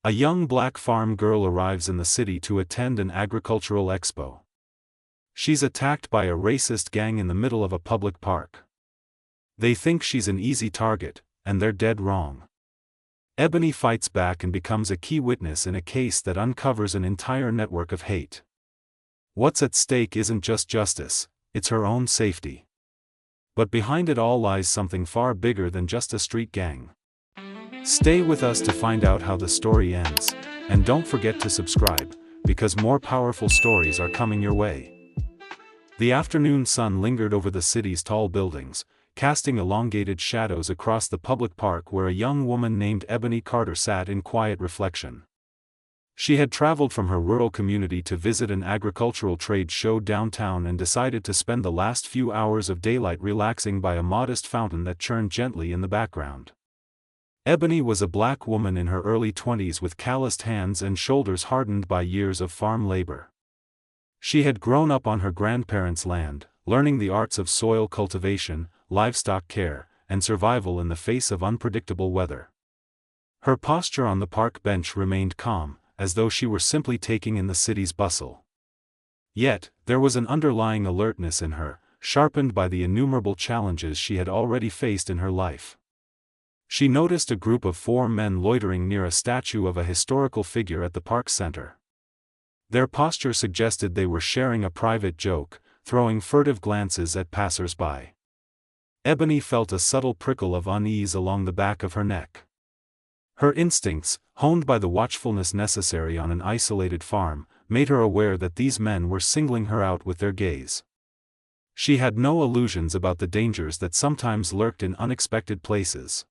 A young black farm girl arrives in the city to attend an agricultural expo. She's attacked by a racist gang in the middle of a public park. They think she's an easy target, and they're dead wrong. Ebony fights back and becomes a key witness in a case that uncovers an entire network of hate. What's at stake isn't just justice, it's her own safety. But behind it all lies something far bigger than just a street gang. Stay with us to find out how the story ends, and don't forget to subscribe, because more powerful stories are coming your way. The afternoon sun lingered over the city's tall buildings, casting elongated shadows across the public park where a young woman named Ebony Carter sat in quiet reflection. She had traveled from her rural community to visit an agricultural trade show downtown and decided to spend the last few hours of daylight relaxing by a modest fountain that churned gently in the background. Ebony was a black woman in her early 20s with calloused hands and shoulders hardened by years of farm labor. She had grown up on her grandparents' land, learning the arts of soil cultivation, livestock care, and survival in the face of unpredictable weather. Her posture on the park bench remained calm, as though she were simply taking in the city's bustle. Yet, there was an underlying alertness in her, sharpened by the innumerable challenges she had already faced in her life. She noticed a group of 4 men loitering near a statue of a historical figure at the park center. Their posture suggested they were sharing a private joke, throwing furtive glances at passers-by. Ebony felt a subtle prickle of unease along the back of her neck. Her instincts, honed by the watchfulness necessary on an isolated farm, made her aware that these men were singling her out with their gaze. She had no illusions about the dangers that sometimes lurked in unexpected places.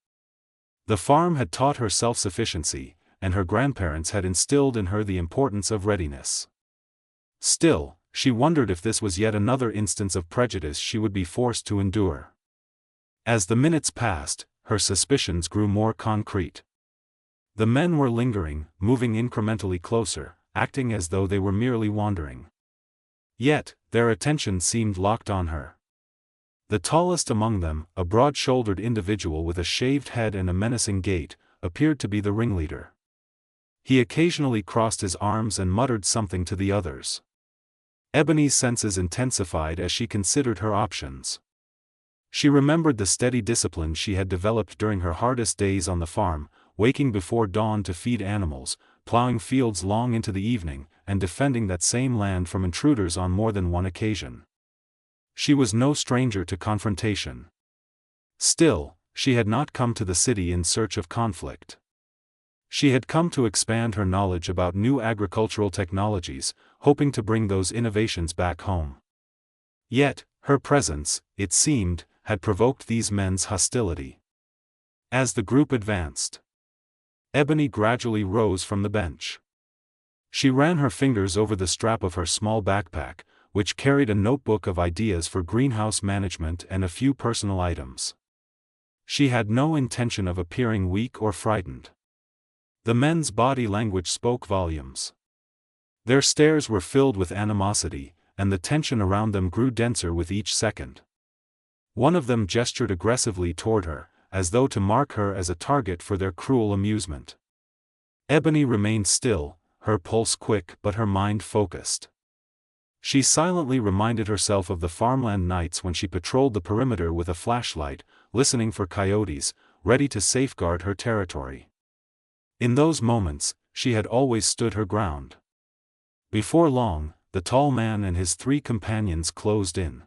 The farm had taught her self-sufficiency, and her grandparents had instilled in her the importance of readiness. Still, she wondered if this was yet another instance of prejudice she would be forced to endure. As the minutes passed, her suspicions grew more concrete. The men were lingering, moving incrementally closer, acting as though they were merely wandering. Yet, their attention seemed locked on her. The tallest among them, a broad-shouldered individual with a shaved head and a menacing gait, appeared to be the ringleader. He occasionally crossed his arms and muttered something to the others. Ebony's senses intensified as she considered her options. She remembered the steady discipline she had developed during her hardest days on the farm, waking before dawn to feed animals, plowing fields long into the evening, and defending that same land from intruders on more than one occasion. She was no stranger to confrontation. Still, she had not come to the city in search of conflict. She had come to expand her knowledge about new agricultural technologies, hoping to bring those innovations back home. Yet, her presence, it seemed, had provoked these men's hostility. As the group advanced, Ebony gradually rose from the bench. She ran her fingers over the strap of her small backpack, which carried a notebook of ideas for greenhouse management and a few personal items. She had no intention of appearing weak or frightened. The men's body language spoke volumes. Their stares were filled with animosity, and the tension around them grew denser with each second. One of them gestured aggressively toward her, as though to mark her as a target for their cruel amusement. Ebony remained still, her pulse quick but her mind focused. She silently reminded herself of the farmland nights when she patrolled the perimeter with a flashlight, listening for coyotes, ready to safeguard her territory. In those moments, she had always stood her ground. Before long, the tall man and his 3 companions closed in.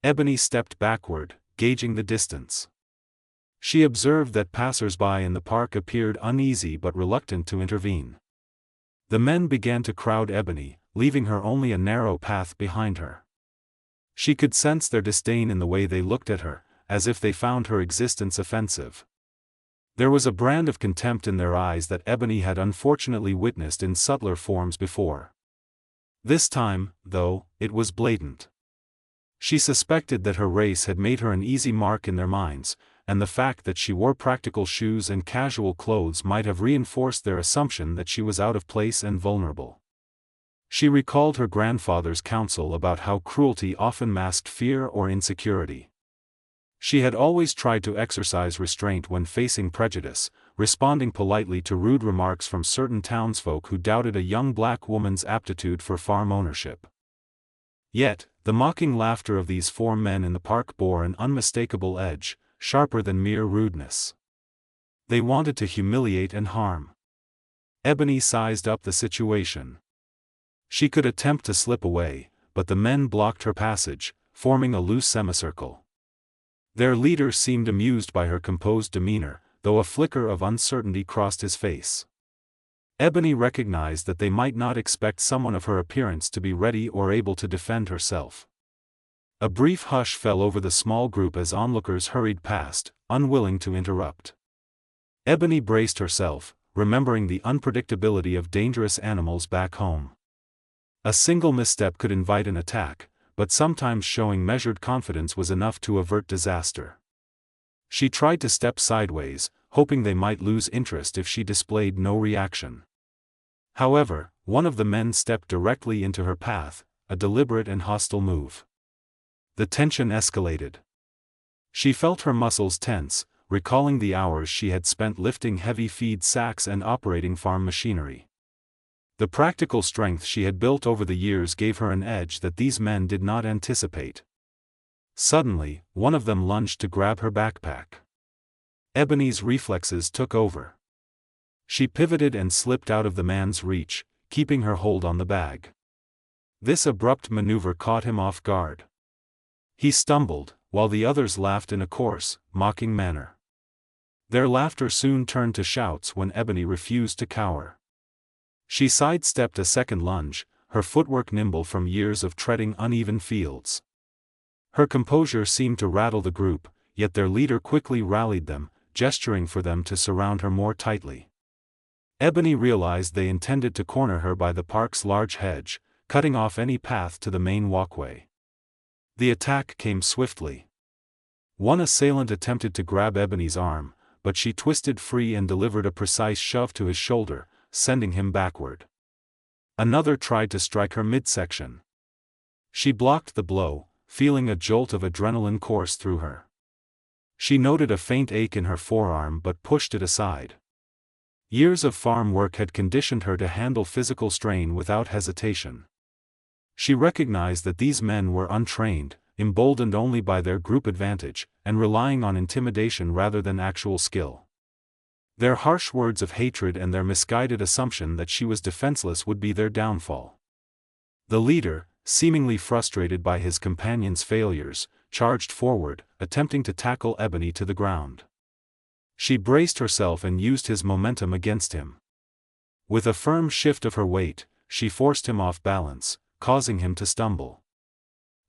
Ebony stepped backward, gauging the distance. She observed that passers-by in the park appeared uneasy but reluctant to intervene. The men began to crowd Ebony, leaving her only a narrow path behind her. She could sense their disdain in the way they looked at her, as if they found her existence offensive. There was a brand of contempt in their eyes that Ebony had unfortunately witnessed in subtler forms before. This time, though, it was blatant. She suspected that her race had made her an easy mark in their minds, and the fact that she wore practical shoes and casual clothes might have reinforced their assumption that she was out of place and vulnerable. She recalled her grandfather's counsel about how cruelty often masked fear or insecurity. She had always tried to exercise restraint when facing prejudice, responding politely to rude remarks from certain townsfolk who doubted a young black woman's aptitude for farm ownership. Yet, the mocking laughter of these 4 men in the park bore an unmistakable edge, sharper than mere rudeness. They wanted to humiliate and harm. Ebony sized up the situation. She could attempt to slip away, but the men blocked her passage, forming a loose semicircle. Their leader seemed amused by her composed demeanor, though a flicker of uncertainty crossed his face. Ebony recognized that they might not expect someone of her appearance to be ready or able to defend herself. A brief hush fell over the small group as onlookers hurried past, unwilling to interrupt. Ebony braced herself, remembering the unpredictability of dangerous animals back home. A single misstep could invite an attack, but sometimes showing measured confidence was enough to avert disaster. She tried to step sideways, hoping they might lose interest if she displayed no reaction. However, one of the men stepped directly into her path, a deliberate and hostile move. The tension escalated. She felt her muscles tense, recalling the hours she had spent lifting heavy feed sacks and operating farm machinery. The practical strength she had built over the years gave her an edge that these men did not anticipate. Suddenly, one of them lunged to grab her backpack. Ebony's reflexes took over. She pivoted and slipped out of the man's reach, keeping her hold on the bag. This abrupt maneuver caught him off guard. He stumbled, while the others laughed in a coarse, mocking manner. Their laughter soon turned to shouts when Ebony refused to cower. She sidestepped a second lunge, her footwork nimble from years of treading uneven fields. Her composure seemed to rattle the group, yet their leader quickly rallied them, gesturing for them to surround her more tightly. Ebony realized they intended to corner her by the park's large hedge, cutting off any path to the main walkway. The attack came swiftly. One assailant attempted to grab Ebony's arm, but she twisted free and delivered a precise shove to his shoulder, sending him backward. Another tried to strike her midsection. She blocked the blow, feeling a jolt of adrenaline course through her. She noted a faint ache in her forearm but pushed it aside. Years of farm work had conditioned her to handle physical strain without hesitation. She recognized that these men were untrained, emboldened only by their group advantage, and relying on intimidation rather than actual skill. Their harsh words of hatred and their misguided assumption that she was defenseless would be their downfall. The leader, seemingly frustrated by his companion's failures, charged forward, attempting to tackle Ebony to the ground. She braced herself and used his momentum against him. With a firm shift of her weight, she forced him off balance, causing him to stumble.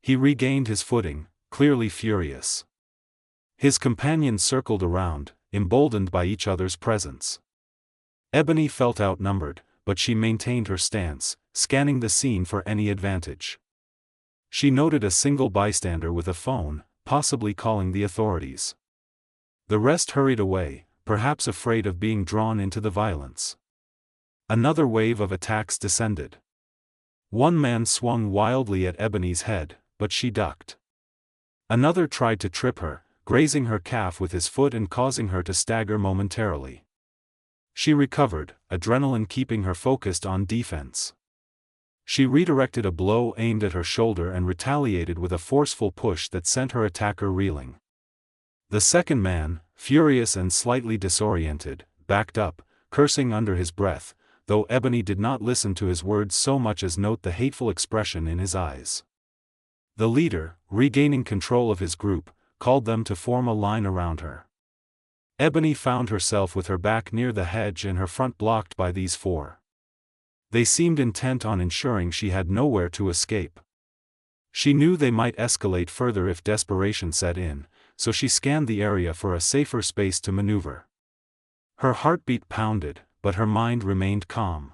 He regained his footing, clearly furious. His companions circled around, emboldened by each other's presence. Ebony felt outnumbered, but she maintained her stance, scanning the scene for any advantage. She noted a single bystander with a phone, possibly calling the authorities. The rest hurried away, perhaps afraid of being drawn into the violence. Another wave of attacks descended. One man swung wildly at Ebony's head, but she ducked. Another tried to trip her, grazing her calf with his foot and causing her to stagger momentarily. She recovered, adrenaline keeping her focused on defense. She redirected a blow aimed at her shoulder and retaliated with a forceful push that sent her attacker reeling. The second man, furious and slightly disoriented, backed up, cursing under his breath, though Ebony did not listen to his words so much as note the hateful expression in his eyes. The leader, regaining control of his group, called them to form a line around her. Ebony found herself with her back near the hedge and her front blocked by these 4. They seemed intent on ensuring she had nowhere to escape. She knew they might escalate further if desperation set in, so she scanned the area for a safer space to maneuver. Her heartbeat pounded, but her mind remained calm.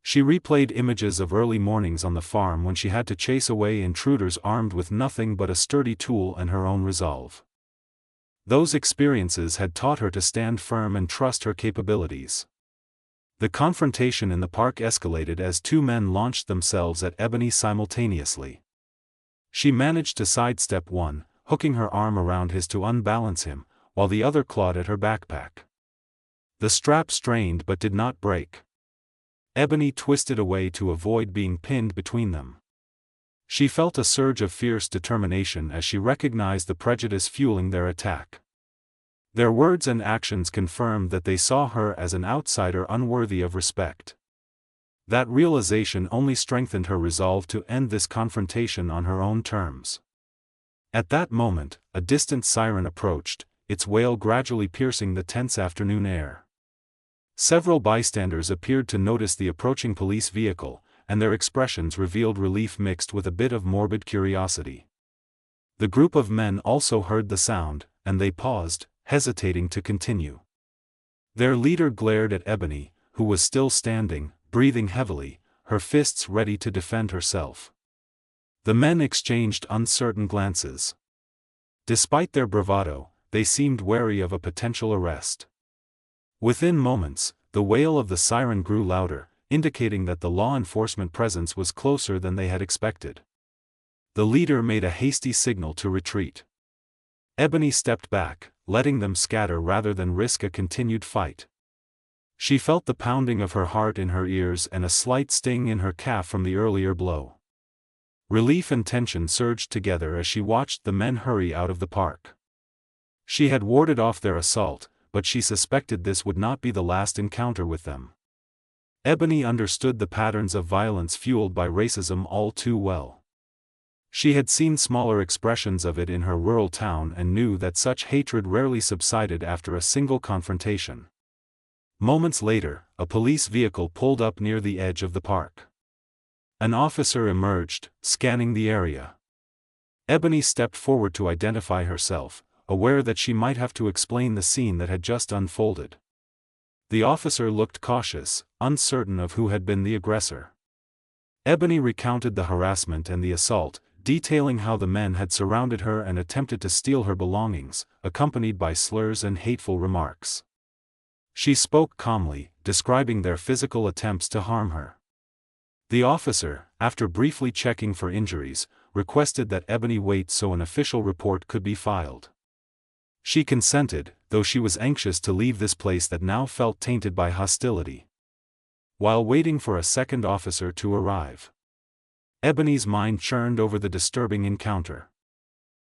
She replayed images of early mornings on the farm when she had to chase away intruders armed with nothing but a sturdy tool and her own resolve. Those experiences had taught her to stand firm and trust her capabilities. The confrontation in the park escalated as 2 men launched themselves at Ebony simultaneously. She managed to sidestep one, hooking her arm around his to unbalance him, while the other clawed at her backpack. The strap strained but did not break. Ebony twisted away to avoid being pinned between them. She felt a surge of fierce determination as she recognized the prejudice fueling their attack. Their words and actions confirmed that they saw her as an outsider unworthy of respect. That realization only strengthened her resolve to end this confrontation on her own terms. At that moment, a distant siren approached, its wail gradually piercing the tense afternoon air. Several bystanders appeared to notice the approaching police vehicle, and their expressions revealed relief mixed with a bit of morbid curiosity. The group of men also heard the sound, and they paused, hesitating to continue. Their leader glared at Ebony, who was still standing, breathing heavily, her fists ready to defend herself. The men exchanged uncertain glances. Despite their bravado, they seemed wary of a potential arrest. Within moments, the wail of the siren grew louder, indicating that the law enforcement presence was closer than they had expected. The leader made a hasty signal to retreat. Ebony stepped back, letting them scatter rather than risk a continued fight. She felt the pounding of her heart in her ears and a slight sting in her calf from the earlier blow. Relief and tension surged together as she watched the men hurry out of the park. She had warded off their assault, but she suspected this would not be the last encounter with them. Ebony understood the patterns of violence fueled by racism all too well. She had seen smaller expressions of it in her rural town and knew that such hatred rarely subsided after a single confrontation. Moments later, a police vehicle pulled up near the edge of the park. An officer emerged, scanning the area. Ebony stepped forward to identify herself, aware that she might have to explain the scene that had just unfolded. The officer looked cautious, uncertain of who had been the aggressor. Ebony recounted the harassment and the assault, detailing how the men had surrounded her and attempted to steal her belongings, accompanied by slurs and hateful remarks. She spoke calmly, describing their physical attempts to harm her. The officer, after briefly checking for injuries, requested that Ebony wait so an official report could be filed. She consented, though she was anxious to leave this place that now felt tainted by hostility. While waiting for a second officer to arrive, Ebony's mind churned over the disturbing encounter.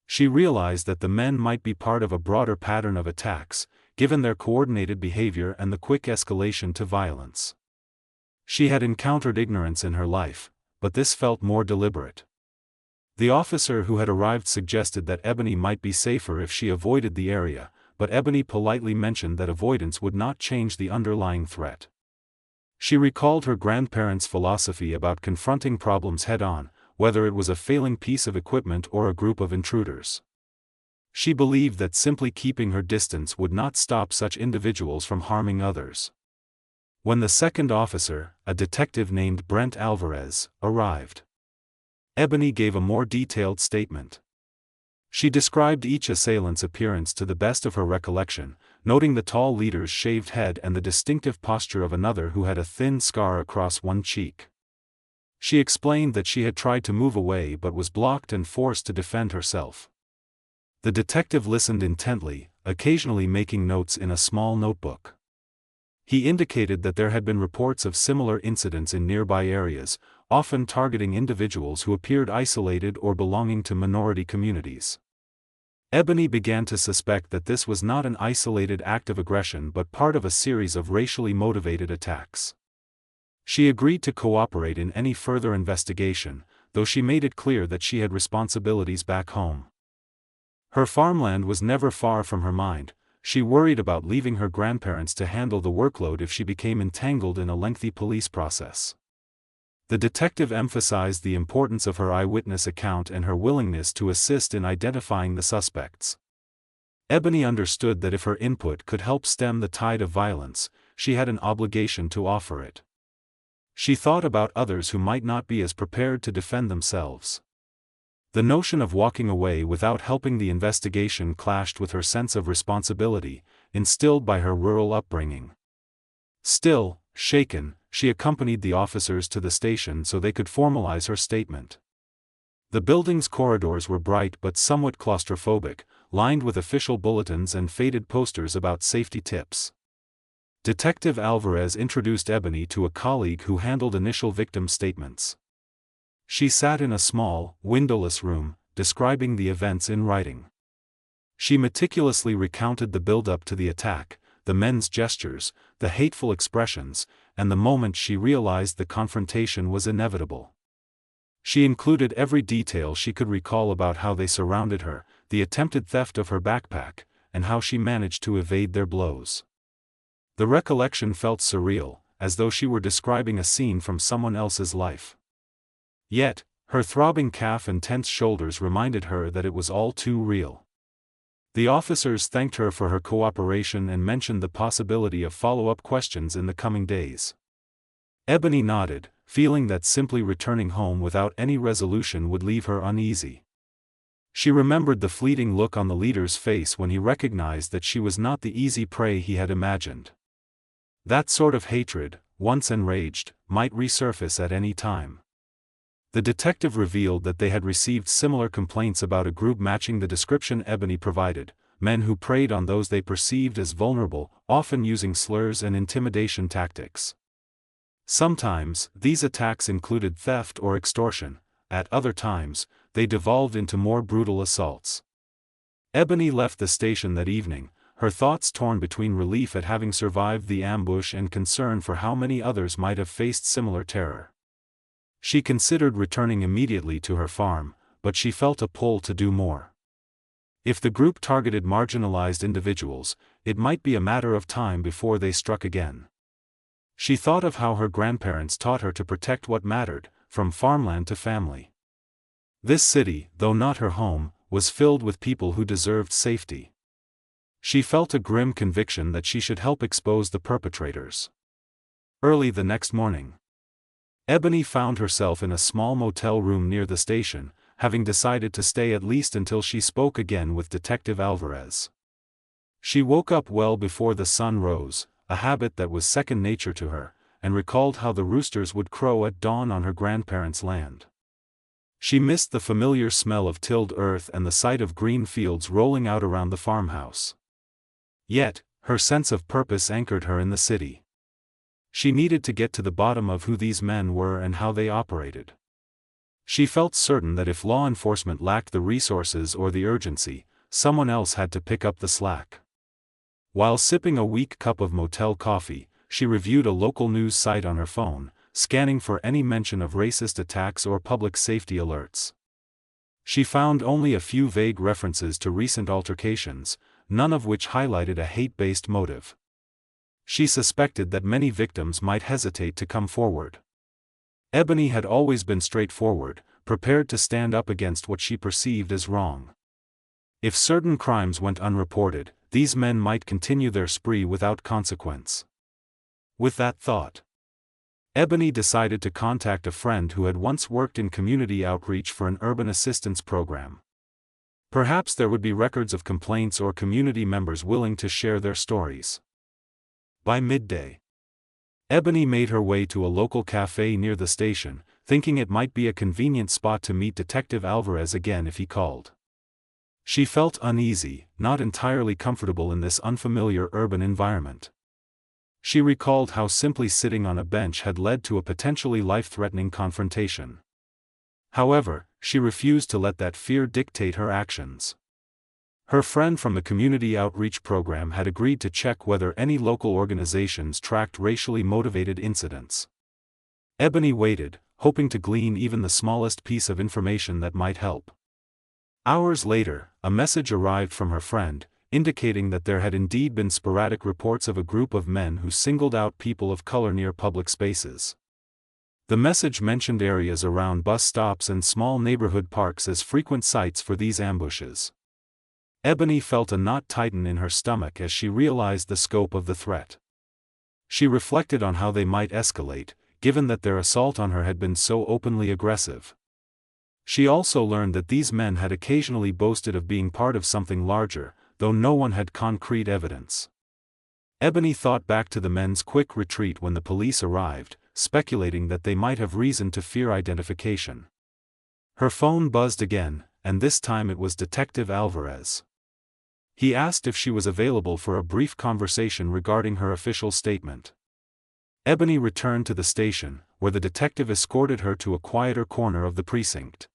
She realized that the men might be part of a broader pattern of attacks, given their coordinated behavior and the quick escalation to violence. She had encountered ignorance in her life, but this felt more deliberate. The officer who had arrived suggested that Ebony might be safer if she avoided the area, but Ebony politely mentioned that avoidance would not change the underlying threat. She recalled her grandparents' philosophy about confronting problems head-on, whether it was a failing piece of equipment or a group of intruders. She believed that simply keeping her distance would not stop such individuals from harming others. When the second officer, a detective named Brent Alvarez, arrived, Ebony gave a more detailed statement. She described each assailant's appearance to the best of her recollection, noting the tall leader's shaved head and the distinctive posture of another who had a thin scar across one cheek. She explained that she had tried to move away but was blocked and forced to defend herself. The detective listened intently, occasionally making notes in a small notebook. He indicated that there had been reports of similar incidents in nearby areas, often targeting individuals who appeared isolated or belonging to minority communities. Ebony began to suspect that this was not an isolated act of aggression but part of a series of racially motivated attacks. She agreed to cooperate in any further investigation, though she made it clear that she had responsibilities back home. Her farmland was never far from her mind. She worried about leaving her grandparents to handle the workload if she became entangled in a lengthy police process. The detective emphasized the importance of her eyewitness account and her willingness to assist in identifying the suspects. Ebony understood that if her input could help stem the tide of violence, she had an obligation to offer it. She thought about others who might not be as prepared to defend themselves. The notion of walking away without helping the investigation clashed with her sense of responsibility, instilled by her rural upbringing. Still, shaken, she accompanied the officers to the station so they could formalize her statement. The building's corridors were bright but somewhat claustrophobic, lined with official bulletins and faded posters about safety tips. Detective Alvarez introduced Ebony to a colleague who handled initial victim statements. She sat in a small, windowless room, describing the events in writing. She meticulously recounted the build-up to the attack, the men's gestures, the hateful expressions, and the moment she realized the confrontation was inevitable. She included every detail she could recall about how they surrounded her, the attempted theft of her backpack, and how she managed to evade their blows. The recollection felt surreal, as though she were describing a scene from someone else's life. Yet, her throbbing calf and tense shoulders reminded her that it was all too real. The officers thanked her for her cooperation and mentioned the possibility of follow-up questions in the coming days. Ebony nodded, feeling that simply returning home without any resolution would leave her uneasy. She remembered the fleeting look on the leader's face when he recognized that she was not the easy prey he had imagined. That sort of hatred, once enraged, might resurface at any time. The detective revealed that they had received similar complaints about a group matching the description Ebony provided, men who preyed on those they perceived as vulnerable, often using slurs and intimidation tactics. Sometimes, these attacks included theft or extortion; at other times, they devolved into more brutal assaults. Ebony left the station that evening, her thoughts torn between relief at having survived the ambush and concern for how many others might have faced similar terror. She considered returning immediately to her farm, but she felt a pull to do more. If the group targeted marginalized individuals, it might be a matter of time before they struck again. She thought of how her grandparents taught her to protect what mattered, from farmland to family. This city, though not her home, was filled with people who deserved safety. She felt a grim conviction that she should help expose the perpetrators. Early the next morning, Ebony found herself in a small motel room near the station, having decided to stay at least until she spoke again with Detective Alvarez. She woke up well before the sun rose, a habit that was second nature to her, and recalled how the roosters would crow at dawn on her grandparents' land. She missed the familiar smell of tilled earth and the sight of green fields rolling out around the farmhouse. Yet, her sense of purpose anchored her in the city. She needed to get to the bottom of who these men were and how they operated. She felt certain that if law enforcement lacked the resources or the urgency, someone else had to pick up the slack. While sipping a weak cup of motel coffee, she reviewed a local news site on her phone, scanning for any mention of racist attacks or public safety alerts. She found only a few vague references to recent altercations, none of which highlighted a hate-based motive. She suspected that many victims might hesitate to come forward. Ebony had always been straightforward, prepared to stand up against what she perceived as wrong. If certain crimes went unreported, these men might continue their spree without consequence. With that thought, Ebony decided to contact a friend who had once worked in community outreach for an urban assistance program. Perhaps there would be records of complaints or community members willing to share their stories. By midday, Ebony made her way to a local cafe near the station, thinking it might be a convenient spot to meet Detective Alvarez again if he called. She felt uneasy, not entirely comfortable in this unfamiliar urban environment. She recalled how simply sitting on a bench had led to a potentially life-threatening confrontation. However, she refused to let that fear dictate her actions. Her friend from the community outreach program had agreed to check whether any local organizations tracked racially motivated incidents. Ebony waited, hoping to glean even the smallest piece of information that might help. Hours later, a message arrived from her friend, indicating that there had indeed been sporadic reports of a group of men who singled out people of color near public spaces. The message mentioned areas around bus stops and small neighborhood parks as frequent sites for these ambushes. Ebony felt a knot tighten in her stomach as she realized the scope of the threat. She reflected on how they might escalate, given that their assault on her had been so openly aggressive. She also learned that these men had occasionally boasted of being part of something larger, though no one had concrete evidence. Ebony thought back to the men's quick retreat when the police arrived, speculating that they might have reason to fear identification. Her phone buzzed again, and this time it was Detective Alvarez. He asked if she was available for a brief conversation regarding her official statement. Ebony returned to the station, where the detective escorted her to a quieter corner of the precinct.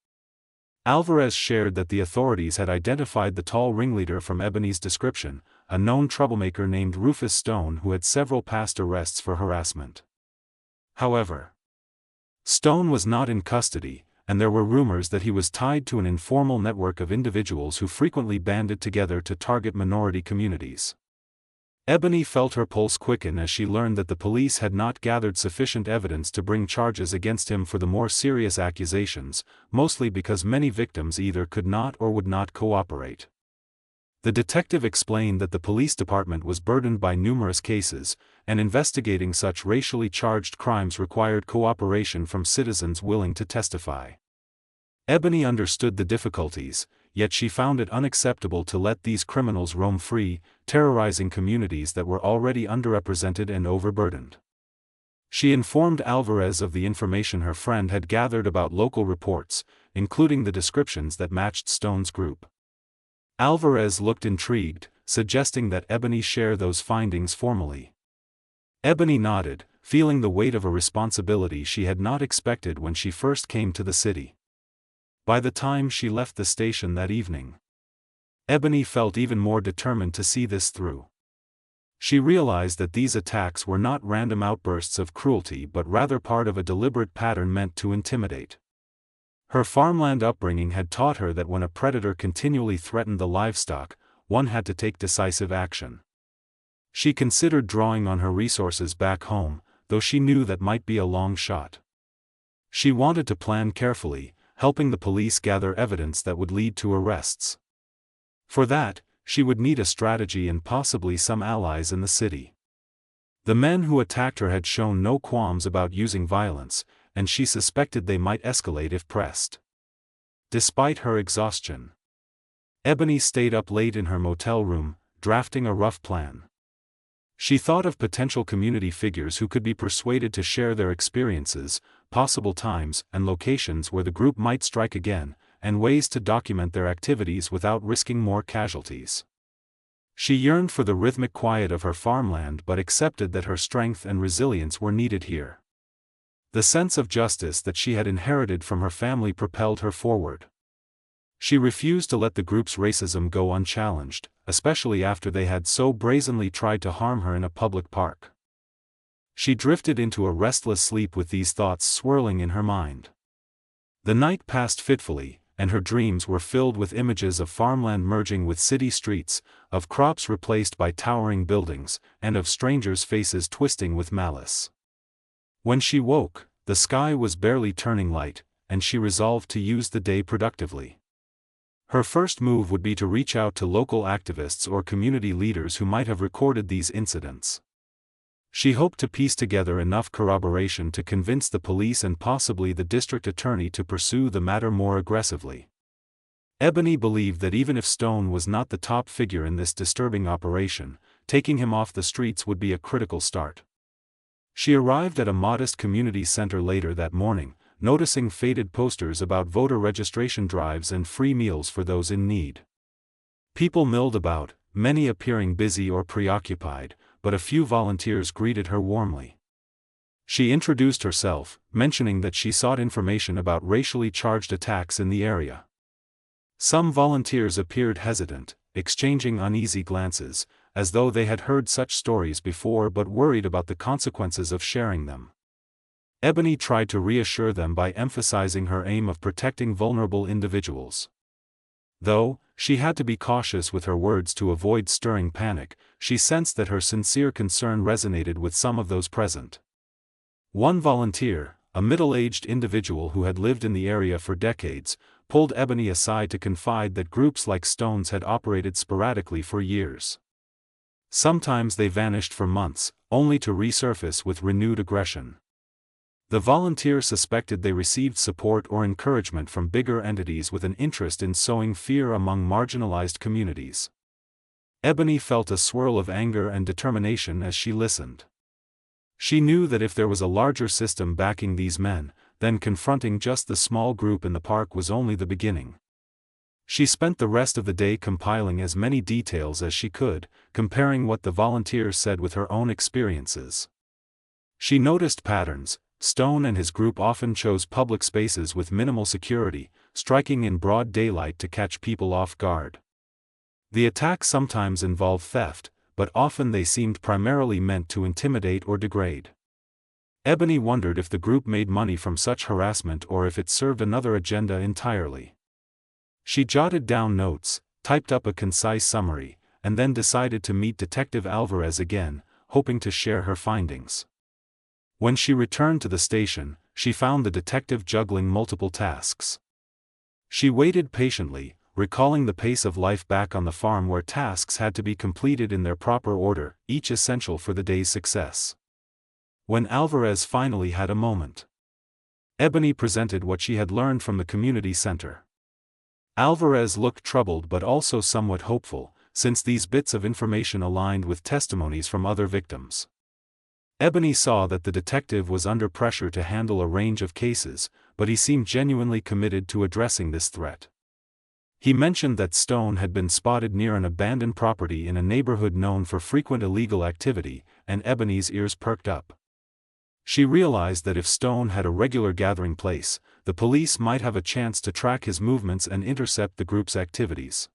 Alvarez shared that the authorities had identified the tall ringleader from Ebony's description, a known troublemaker named Rufus Stone who had several past arrests for harassment. However, Stone was not in custody, and there were rumors that he was tied to an informal network of individuals who frequently banded together to target minority communities. Ebony felt her pulse quicken as she learned that the police had not gathered sufficient evidence to bring charges against him for the more serious accusations, mostly because many victims either could not or would not cooperate. The detective explained that the police department was burdened by numerous cases, and investigating such racially charged crimes required cooperation from citizens willing to testify. Ebony understood the difficulties, yet she found it unacceptable to let these criminals roam free, terrorizing communities that were already underrepresented and overburdened. She informed Alvarez of the information her friend had gathered about local reports, including the descriptions that matched Stone's group. Alvarez looked intrigued, suggesting that Ebony share those findings formally. Ebony nodded, feeling the weight of a responsibility she had not expected when she first came to the city. By the time she left the station that evening, Ebony felt even more determined to see this through. She realized that these attacks were not random outbursts of cruelty but rather part of a deliberate pattern meant to intimidate. Her farmland upbringing had taught her that when a predator continually threatened the livestock, one had to take decisive action. She considered drawing on her resources back home, though she knew that might be a long shot. She wanted to plan carefully, helping the police gather evidence that would lead to arrests. For that, she would need a strategy and possibly some allies in the city. The men who attacked her had shown no qualms about using violence, and she suspected they might escalate if pressed. Despite her exhaustion, Ebony stayed up late in her motel room, drafting a rough plan. She thought of potential community figures who could be persuaded to share their experiences, possible times and locations where the group might strike again, and ways to document their activities without risking more casualties. She yearned for the rhythmic quiet of her farmland but accepted that her strength and resilience were needed here. The sense of justice that she had inherited from her family propelled her forward. She refused to let the group's racism go unchallenged, especially after they had so brazenly tried to harm her in a public park. She drifted into a restless sleep with these thoughts swirling in her mind. The night passed fitfully, and her dreams were filled with images of farmland merging with city streets, of crops replaced by towering buildings, and of strangers' faces twisting with malice. When she woke, the sky was barely turning light, and she resolved to use the day productively. Her first move would be to reach out to local activists or community leaders who might have recorded these incidents. She hoped to piece together enough corroboration to convince the police and possibly the district attorney to pursue the matter more aggressively. Ebony believed that even if Stone was not the top figure in this disturbing operation, taking him off the streets would be a critical start. She arrived at a modest community center later that morning, noticing faded posters about voter registration drives and free meals for those in need. People milled about, many appearing busy or preoccupied, but a few volunteers greeted her warmly. She introduced herself, mentioning that she sought information about racially charged attacks in the area. Some volunteers appeared hesitant, exchanging uneasy glances, as though they had heard such stories before but worried about the consequences of sharing them. Ebony tried to reassure them by emphasizing her aim of protecting vulnerable individuals. Though she had to be cautious with her words to avoid stirring panic, she sensed that her sincere concern resonated with some of those present. One volunteer, a middle-aged individual who had lived in the area for decades, pulled Ebony aside to confide that groups like Stone's had operated sporadically for years. Sometimes they vanished for months, only to resurface with renewed aggression. The volunteer suspected they received support or encouragement from bigger entities with an interest in sowing fear among marginalized communities. Ebony felt a swirl of anger and determination as she listened. She knew that if there was a larger system backing these men, then confronting just the small group in the park was only the beginning. She spent the rest of the day compiling as many details as she could, comparing what the volunteers said with her own experiences. She noticed patterns. Stone and his group often chose public spaces with minimal security, striking in broad daylight to catch people off guard. The attacks sometimes involved theft, but often they seemed primarily meant to intimidate or degrade. Ebony wondered if the group made money from such harassment or if it served another agenda entirely. She jotted down notes, typed up a concise summary, and then decided to meet Detective Alvarez again, hoping to share her findings. When she returned to the station, she found the detective juggling multiple tasks. She waited patiently, recalling the pace of life back on the farm where tasks had to be completed in their proper order, each essential for the day's success. When Alvarez finally had a moment, Ebony presented what she had learned from the community center. Alvarez looked troubled but also somewhat hopeful, since these bits of information aligned with testimonies from other victims. Ebony saw that the detective was under pressure to handle a range of cases, but he seemed genuinely committed to addressing this threat. He mentioned that Stone had been spotted near an abandoned property in a neighborhood known for frequent illegal activity, and Ebony's ears perked up. She realized that if Stone had a regular gathering place, the police might have a chance to track his movements and intercept the group's activities.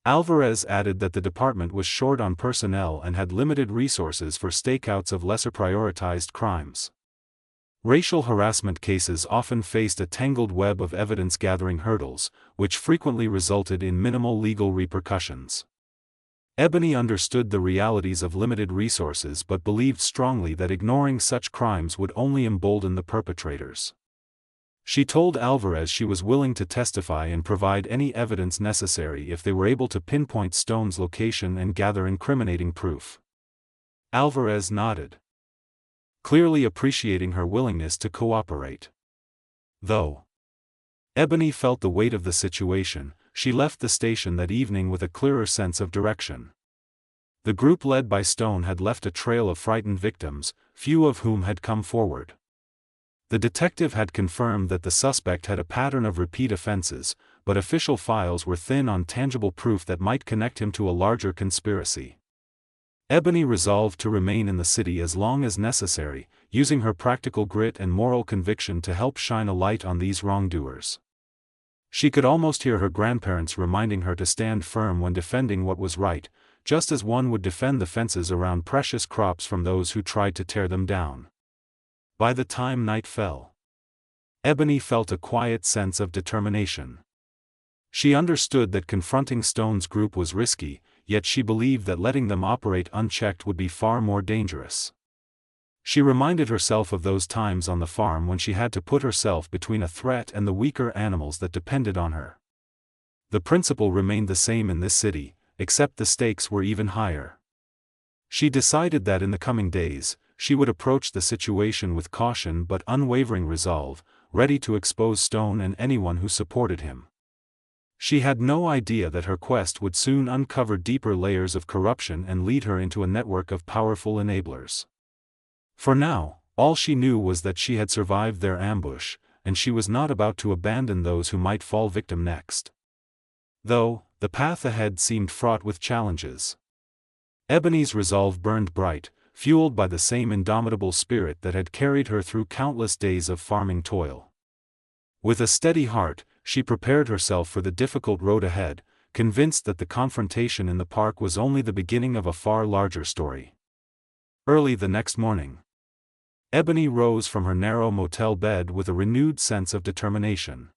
Alvarez added that the department was short on personnel and had limited resources for stakeouts of lesser prioritized crimes. Racial harassment cases often faced a tangled web of evidence-gathering hurdles, which frequently resulted in minimal legal repercussions. Ebony understood the realities of limited resources but believed strongly that ignoring such crimes would only embolden the perpetrators. She told Alvarez she was willing to testify and provide any evidence necessary if they were able to pinpoint Stone's location and gather incriminating proof. Alvarez nodded, clearly appreciating her willingness to cooperate. Though Ebony felt the weight of the situation, she left the station that evening with a clearer sense of direction. The group led by Stone had left a trail of frightened victims, few of whom had come forward. The detective had confirmed that the suspect had a pattern of repeat offenses, but official files were thin on tangible proof that might connect him to a larger conspiracy. Ebony resolved to remain in the city as long as necessary, using her practical grit and moral conviction to help shine a light on these wrongdoers. She could almost hear her grandparents reminding her to stand firm when defending what was right, just as one would defend the fences around precious crops from those who tried to tear them down. By the time night fell, Ebony felt a quiet sense of determination. She understood that confronting Stone's group was risky, yet she believed that letting them operate unchecked would be far more dangerous. She reminded herself of those times on the farm when she had to put herself between a threat and the weaker animals that depended on her. The principle remained the same in this city, except the stakes were even higher. She decided that in the coming days, she would approach the situation with caution but unwavering resolve, ready to expose Stone and anyone who supported him. She had no idea that her quest would soon uncover deeper layers of corruption and lead her into a network of powerful enablers. For now, all she knew was that she had survived their ambush, and she was not about to abandon those who might fall victim next. Though, the path ahead seemed fraught with challenges. Ebony's resolve burned bright, fueled by the same indomitable spirit that had carried her through countless days of farming toil. With a steady heart, she prepared herself for the difficult road ahead, convinced that the confrontation in the park was only the beginning of a far larger story. Early the next morning, Ebony rose from her narrow motel bed with a renewed sense of determination.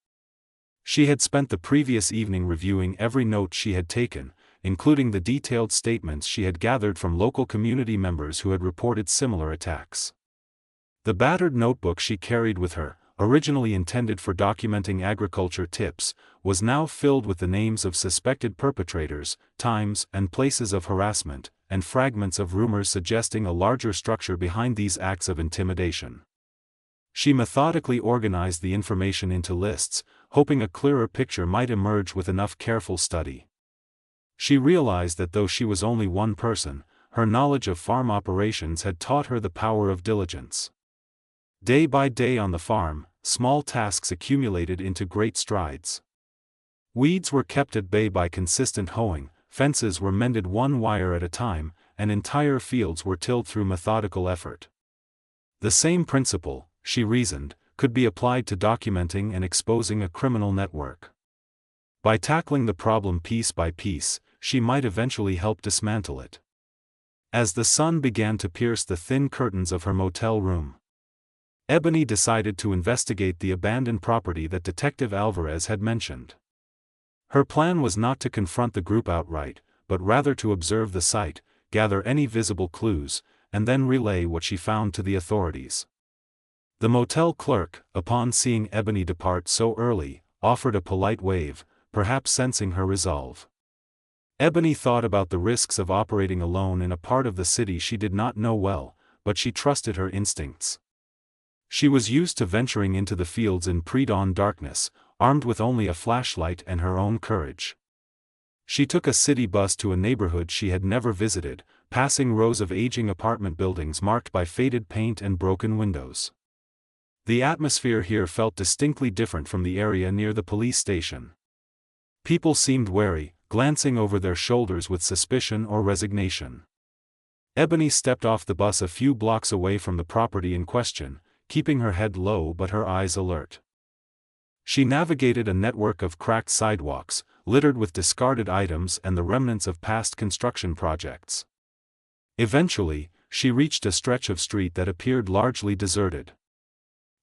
She had spent the previous evening reviewing every note she had taken, including the detailed statements she had gathered from local community members who had reported similar attacks. The battered notebook she carried with her, originally intended for documenting agriculture tips, was now filled with the names of suspected perpetrators, times and places of harassment, and fragments of rumors suggesting a larger structure behind these acts of intimidation. She methodically organized the information into lists, hoping a clearer picture might emerge with enough careful study. She realized that though she was only one person, her knowledge of farm operations had taught her the power of diligence. Day by day on the farm, small tasks accumulated into great strides. Weeds were kept at bay by consistent hoeing, fences were mended one wire at a time, and entire fields were tilled through methodical effort. The same principle, she reasoned, could be applied to documenting and exposing a criminal network. By tackling the problem piece by piece, she might eventually help dismantle it. As the sun began to pierce the thin curtains of her motel room, Ebony decided to investigate the abandoned property that Detective Alvarez had mentioned. Her plan was not to confront the group outright, but rather to observe the site, gather any visible clues, and then relay what she found to the authorities. The motel clerk, upon seeing Ebony depart so early, offered a polite wave, perhaps sensing her resolve. Ebony thought about the risks of operating alone in a part of the city she did not know well, but she trusted her instincts. She was used to venturing into the fields in pre-dawn darkness, armed with only a flashlight and her own courage. She took a city bus to a neighborhood she had never visited, passing rows of aging apartment buildings marked by faded paint and broken windows. The atmosphere here felt distinctly different from the area near the police station. People seemed wary, glancing over their shoulders with suspicion or resignation. Ebony stepped off the bus a few blocks away from the property in question, keeping her head low but her eyes alert. She navigated a network of cracked sidewalks, littered with discarded items and the remnants of past construction projects. Eventually, she reached a stretch of street that appeared largely deserted.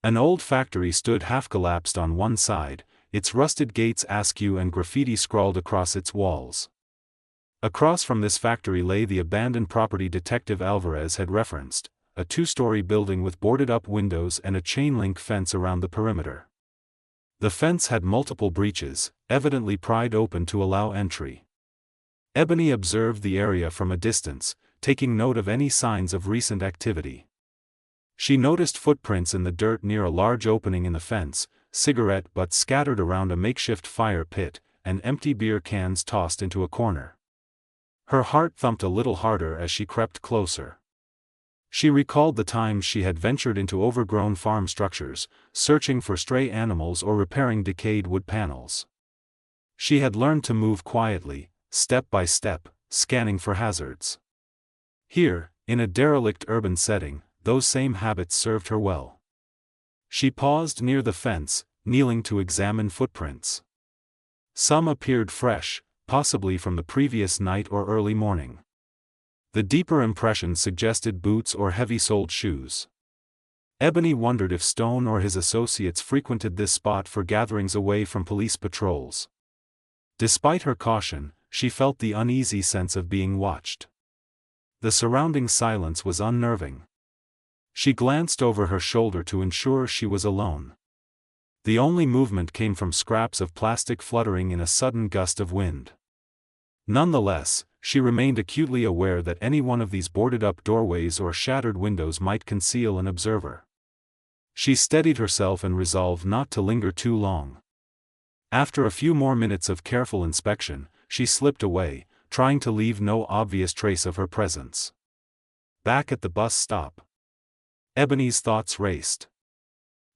An old factory stood half-collapsed on one side, its rusted gates askew and graffiti scrawled across its walls. Across from this factory lay the abandoned property Detective Alvarez had referenced, a two-story building with boarded-up windows and a chain-link fence around the perimeter. The fence had multiple breaches, evidently pried open to allow entry. Ebony observed the area from a distance, taking note of any signs of recent activity. She noticed footprints in the dirt near a large opening in the fence, cigarette butts scattered around a makeshift fire pit, and empty beer cans tossed into a corner. Her heart thumped a little harder as she crept closer. She recalled the times she had ventured into overgrown farm structures, searching for stray animals or repairing decayed wood panels. She had learned to move quietly, step by step, scanning for hazards. Here, in a derelict urban setting, those same habits served her well. She paused near the fence, kneeling to examine footprints. Some appeared fresh, possibly from the previous night or early morning. The deeper impressions suggested boots or heavy-soled shoes. Ebony wondered if Stone or his associates frequented this spot for gatherings away from police patrols. Despite her caution, she felt the uneasy sense of being watched. The surrounding silence was unnerving. She glanced over her shoulder to ensure she was alone. The only movement came from scraps of plastic fluttering in a sudden gust of wind. Nonetheless, she remained acutely aware that any one of these boarded-up doorways or shattered windows might conceal an observer. She steadied herself and resolved not to linger too long. After a few more minutes of careful inspection, she slipped away, trying to leave no obvious trace of her presence. Back at the bus stop, Ebony's thoughts raced.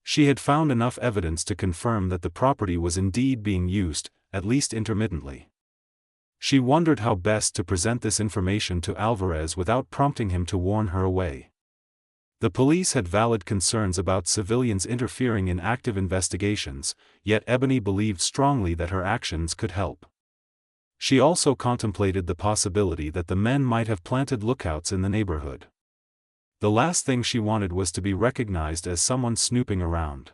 She had found enough evidence to confirm that the property was indeed being used, at least intermittently. She wondered how best to present this information to Alvarez without prompting him to warn her away. The police had valid concerns about civilians interfering in active investigations, yet Ebony believed strongly that her actions could help. She also contemplated the possibility that the men might have planted lookouts in the neighborhood. The last thing she wanted was to be recognized as someone snooping around.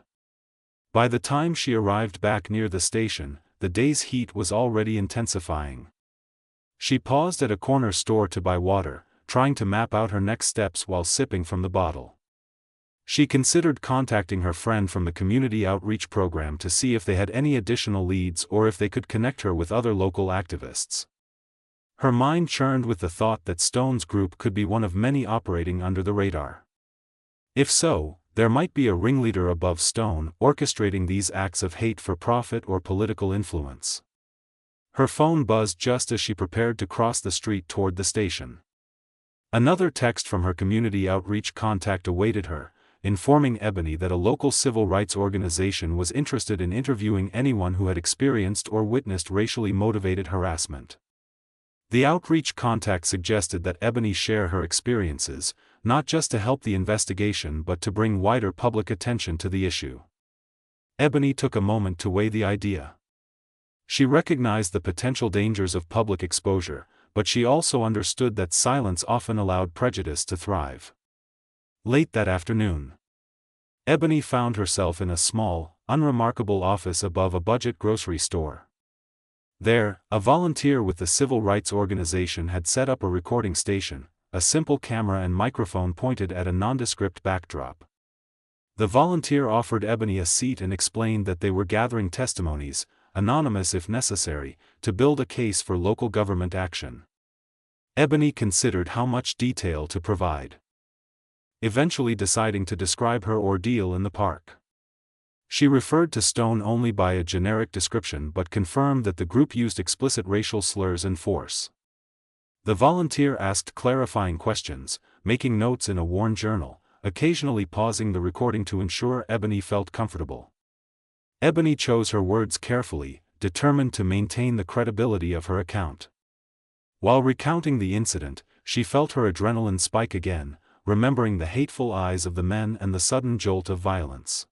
By the time she arrived back near the station, the day's heat was already intensifying. She paused at a corner store to buy water, trying to map out her next steps while sipping from the bottle. She considered contacting her friend from the community outreach program to see if they had any additional leads or if they could connect her with other local activists. Her mind churned with the thought that Stone's group could be one of many operating under the radar. If so, there might be a ringleader above Stone orchestrating these acts of hate for profit or political influence. Her phone buzzed just as she prepared to cross the street toward the station. Another text from her community outreach contact awaited her, informing Ebony that a local civil rights organization was interested in interviewing anyone who had experienced or witnessed racially motivated harassment. The outreach contact suggested that Ebony share her experiences, not just to help the investigation but to bring wider public attention to the issue. Ebony took a moment to weigh the idea. She recognized the potential dangers of public exposure, but she also understood that silence often allowed prejudice to thrive. Late that afternoon, Ebony found herself in a small, unremarkable office above a budget grocery store. There, a volunteer with the civil rights organization had set up a recording station, a simple camera and microphone pointed at a nondescript backdrop. The volunteer offered Ebony a seat and explained that they were gathering testimonies, anonymous if necessary, to build a case for local government action. Ebony considered how much detail to provide, eventually deciding to describe her ordeal in the park. She referred to Stone only by a generic description but confirmed that the group used explicit racial slurs and force. The volunteer asked clarifying questions, making notes in a worn journal, occasionally pausing the recording to ensure Ebony felt comfortable. Ebony chose her words carefully, determined to maintain the credibility of her account. While recounting the incident, she felt her adrenaline spike again, remembering the hateful eyes of the men and the sudden jolt of violence.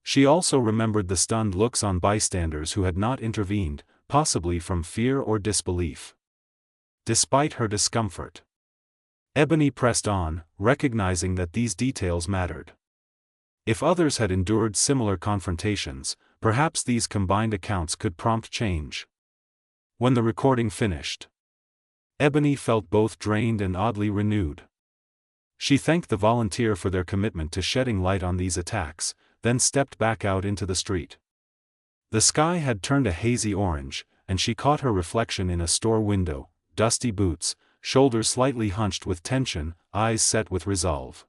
She also remembered the stunned looks on bystanders who had not intervened, possibly from fear or disbelief. Despite her discomfort, Ebony pressed on, recognizing that these details mattered. If others had endured similar confrontations, perhaps these combined accounts could prompt change. When the recording finished, Ebony felt both drained and oddly renewed. She thanked the volunteer for their commitment to shedding light on these attacks, then stepped back out into the street. The sky had turned a hazy orange, and she caught her reflection in a store window, dusty boots, shoulders slightly hunched with tension, eyes set with resolve.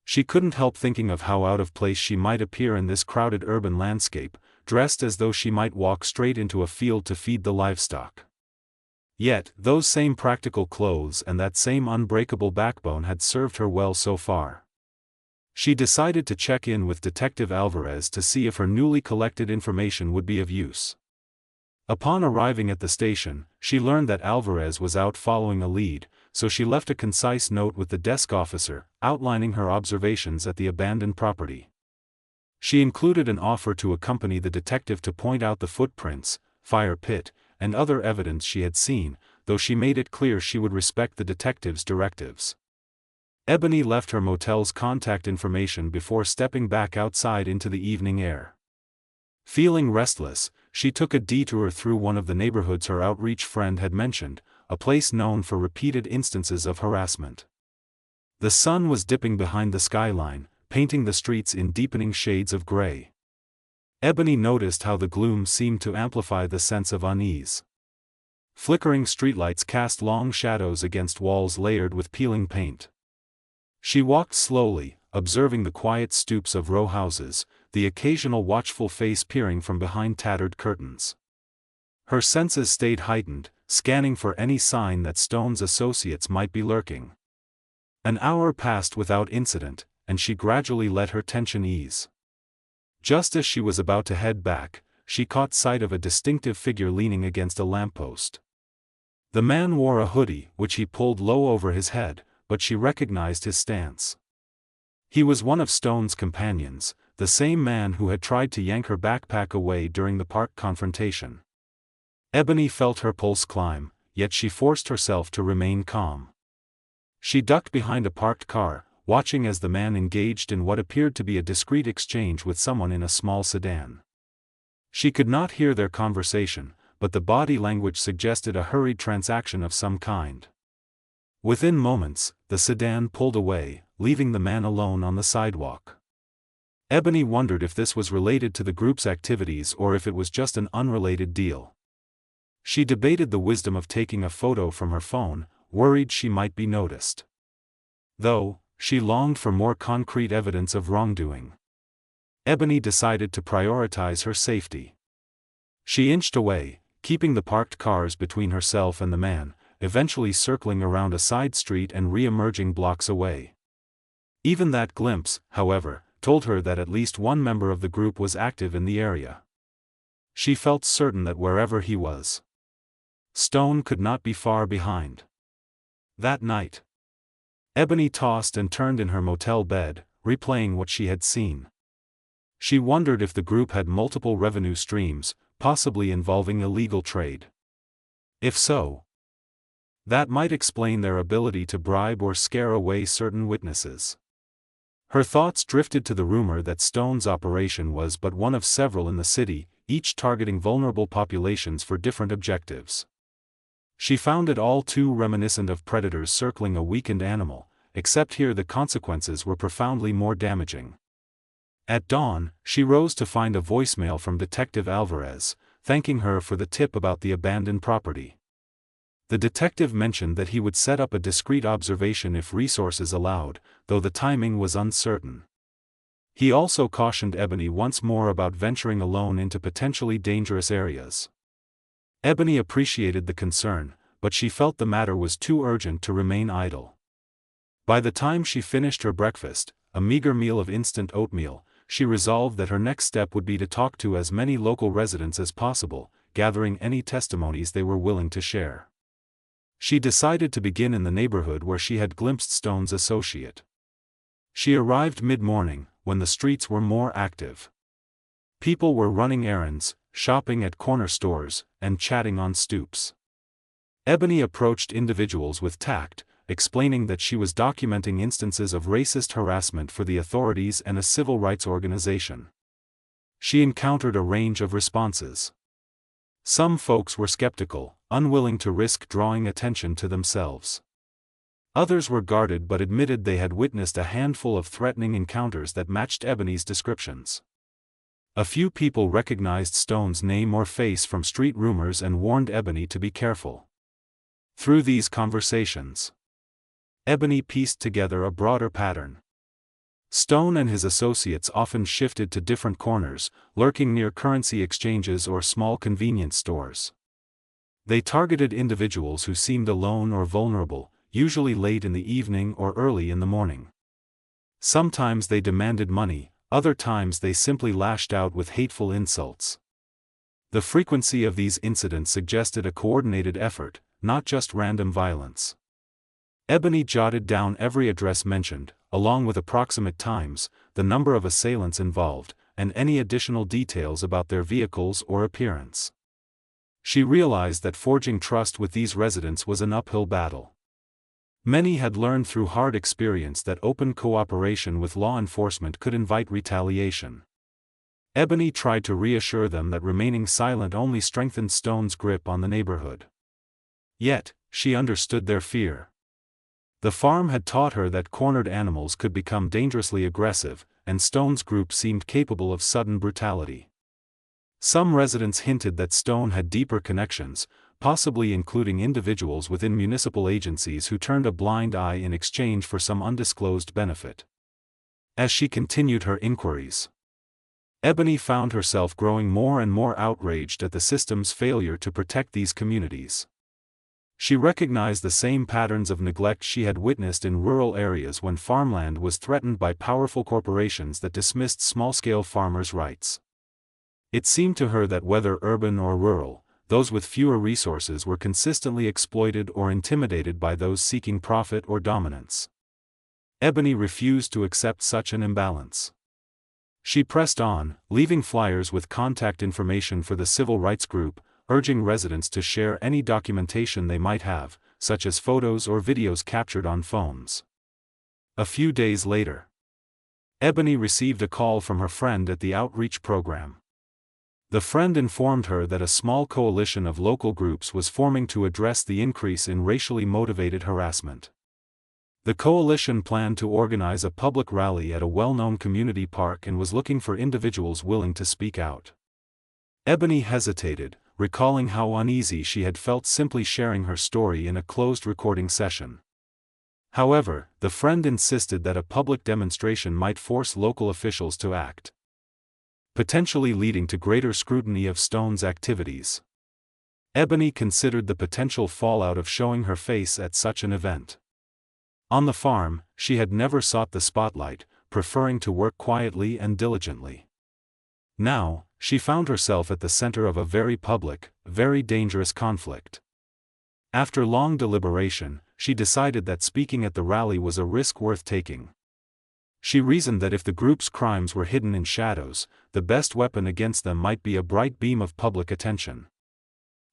She couldn't help thinking of how out of place she might appear in this crowded urban landscape, dressed as though she might walk straight into a field to feed the livestock. Yet, those same practical clothes and that same unbreakable backbone had served her well so far. She decided to check in with Detective Alvarez to see if her newly collected information would be of use. Upon arriving at the station, she learned that Alvarez was out following a lead, so she left a concise note with the desk officer, outlining her observations at the abandoned property. She included an offer to accompany the detective to point out the footprints, fire pit, and other evidence she had seen, though she made it clear she would respect the detective's directives. Ebony left her motel's contact information before stepping back outside into the evening air. Feeling restless, she took a detour through one of the neighborhoods her outreach friend had mentioned, a place known for repeated instances of harassment. The sun was dipping behind the skyline, painting the streets in deepening shades of gray. Ebony noticed how the gloom seemed to amplify the sense of unease. Flickering streetlights cast long shadows against walls layered with peeling paint. She walked slowly, observing the quiet stoops of row houses, the occasional watchful face peering from behind tattered curtains. Her senses stayed heightened, scanning for any sign that Stone's associates might be lurking. An hour passed without incident, and she gradually let her tension ease. Just as she was about to head back, she caught sight of a distinctive figure leaning against a lamppost. The man wore a hoodie, which he pulled low over his head, but she recognized his stance. He was one of Stone's companions, the same man who had tried to yank her backpack away during the park confrontation. Ebony felt her pulse climb, yet she forced herself to remain calm. She ducked behind a parked car, watching as the man engaged in what appeared to be a discreet exchange with someone in a small sedan. She could not hear their conversation, but the body language suggested a hurried transaction of some kind. Within moments, the sedan pulled away, leaving the man alone on the sidewalk. Ebony wondered if this was related to the group's activities or if it was just an unrelated deal. She debated the wisdom of taking a photo from her phone, worried she might be noticed. Though, she longed for more concrete evidence of wrongdoing. Ebony decided to prioritize her safety. She inched away, keeping the parked cars between herself and the man, eventually circling around a side street and re-emerging blocks away. Even that glimpse, however, told her that at least one member of the group was active in the area. She felt certain that wherever he was, Stone could not be far behind. That night, Ebony tossed and turned in her motel bed, replaying what she had seen. She wondered if the group had multiple revenue streams, possibly involving illegal trade. If so, that might explain their ability to bribe or scare away certain witnesses. Her thoughts drifted to the rumor that Stone's operation was but one of several in the city, each targeting vulnerable populations for different objectives. She found it all too reminiscent of predators circling a weakened animal, except here the consequences were profoundly more damaging. At dawn, she rose to find a voicemail from Detective Alvarez, thanking her for the tip about the abandoned property. The detective mentioned that he would set up a discreet observation if resources allowed, though the timing was uncertain. He also cautioned Ebony once more about venturing alone into potentially dangerous areas. Ebony appreciated the concern, but she felt the matter was too urgent to remain idle. By the time she finished her breakfast, a meager meal of instant oatmeal, she resolved that her next step would be to talk to as many local residents as possible, gathering any testimonies they were willing to share. She decided to begin in the neighborhood where she had glimpsed Stone's associate. She arrived mid-morning, when the streets were more active. People were running errands, shopping at corner stores, and chatting on stoops. Ebony approached individuals with tact, explaining that she was documenting instances of racist harassment for the authorities and a civil rights organization. She encountered a range of responses. Some folks were skeptical, unwilling to risk drawing attention to themselves. Others were guarded but admitted they had witnessed a handful of threatening encounters that matched Ebony's descriptions. A few people recognized Stone's name or face from street rumors and warned Ebony to be careful. Through these conversations, Ebony pieced together a broader pattern. Stone and his associates often shifted to different corners, lurking near currency exchanges or small convenience stores. They targeted individuals who seemed alone or vulnerable, usually late in the evening or early in the morning. Sometimes they demanded money, other times they simply lashed out with hateful insults. The frequency of these incidents suggested a coordinated effort, not just random violence. Ebony jotted down every address mentioned, along with approximate times, the number of assailants involved, and any additional details about their vehicles or appearance. She realized that forging trust with these residents was an uphill battle. Many had learned through hard experience that open cooperation with law enforcement could invite retaliation. Ebony tried to reassure them that remaining silent only strengthened Stone's grip on the neighborhood. Yet, she understood their fear. The farm had taught her that cornered animals could become dangerously aggressive, and Stone's group seemed capable of sudden brutality. Some residents hinted that Stone had deeper connections, possibly including individuals within municipal agencies who turned a blind eye in exchange for some undisclosed benefit. As she continued her inquiries, Ebony found herself growing more and more outraged at the system's failure to protect these communities. She recognized the same patterns of neglect she had witnessed in rural areas when farmland was threatened by powerful corporations that dismissed small-scale farmers' rights. It seemed to her that whether urban or rural, those with fewer resources were consistently exploited or intimidated by those seeking profit or dominance. Ebony refused to accept such an imbalance. She pressed on, leaving flyers with contact information for the civil rights group, urging residents to share any documentation they might have, such as photos or videos captured on phones. A few days later, Ebony received a call from her friend at the outreach program. The friend informed her that a small coalition of local groups was forming to address the increase in racially motivated harassment. The coalition planned to organize a public rally at a well-known community park and was looking for individuals willing to speak out. Ebony hesitated, recalling how uneasy she had felt simply sharing her story in a closed recording session. However, the friend insisted that a public demonstration might force local officials to act, potentially leading to greater scrutiny of Stone's activities. Ebony considered the potential fallout of showing her face at such an event. On the farm, she had never sought the spotlight, preferring to work quietly and diligently. Now, she found herself at the center of a very public, very dangerous conflict. After long deliberation, she decided that speaking at the rally was a risk worth taking. She reasoned that if the group's crimes were hidden in shadows, the best weapon against them might be a bright beam of public attention.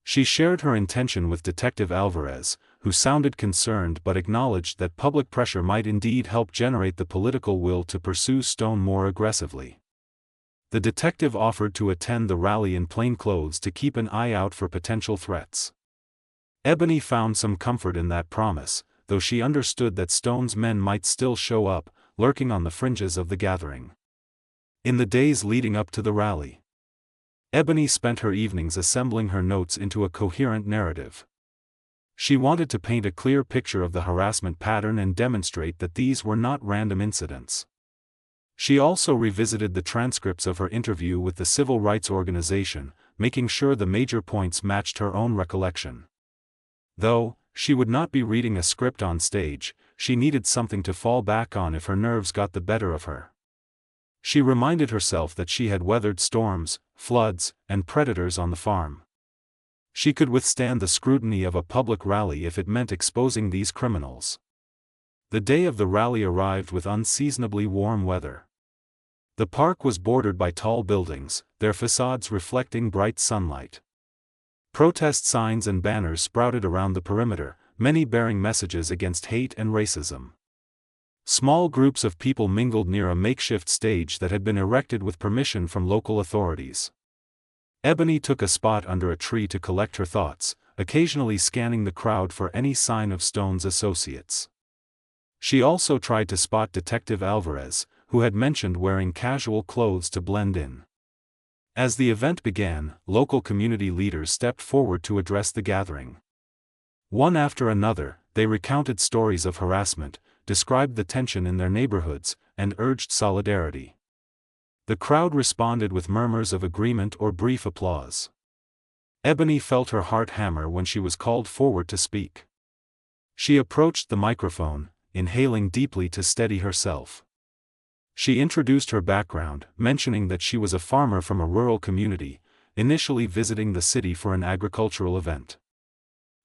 She shared her intention with Detective Alvarez, who sounded concerned but acknowledged that public pressure might indeed help generate the political will to pursue Stone more aggressively. The detective offered to attend the rally in plain clothes to keep an eye out for potential threats. Ebony found some comfort in that promise, though she understood that Stone's men might still show up, lurking on the fringes of the gathering. In the days leading up to the rally, Ebony spent her evenings assembling her notes into a coherent narrative. She wanted to paint a clear picture of the harassment pattern and demonstrate that these were not random incidents. She also revisited the transcripts of her interview with the civil rights organization, making sure the major points matched her own recollection. Though she would not be reading a script on stage, she needed something to fall back on if her nerves got the better of her. She reminded herself that she had weathered storms, floods, and predators on the farm. She could withstand the scrutiny of a public rally if it meant exposing these criminals. The day of the rally arrived with unseasonably warm weather. The park was bordered by tall buildings, their facades reflecting bright sunlight. Protest signs and banners sprouted around the perimeter, many bearing messages against hate and racism. Small groups of people mingled near a makeshift stage that had been erected with permission from local authorities. Ebony took a spot under a tree to collect her thoughts, occasionally scanning the crowd for any sign of Stone's associates. She also tried to spot Detective Alvarez, who had mentioned wearing casual clothes to blend in. As the event began, local community leaders stepped forward to address the gathering. One after another, they recounted stories of harassment, described the tension in their neighborhoods, and urged solidarity. The crowd responded with murmurs of agreement or brief applause. Ebony felt her heart hammer when she was called forward to speak. She approached the microphone, inhaling deeply to steady herself. She introduced her background, mentioning that she was a farmer from a rural community, initially visiting the city for an agricultural event.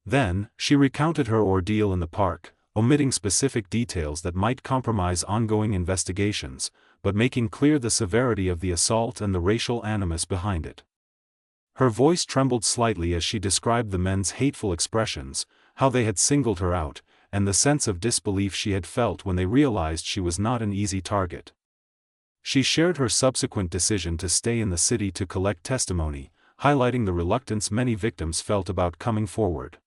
Then, she recounted her ordeal in the park, omitting specific details that might compromise ongoing investigations, but making clear the severity of the assault and the racial animus behind it. Her voice trembled slightly as she described the men's hateful expressions, how they had singled her out, and the sense of disbelief she had felt when they realized she was not an easy target. She shared her subsequent decision to stay in the city to collect testimony, highlighting the reluctance many victims felt about coming forward.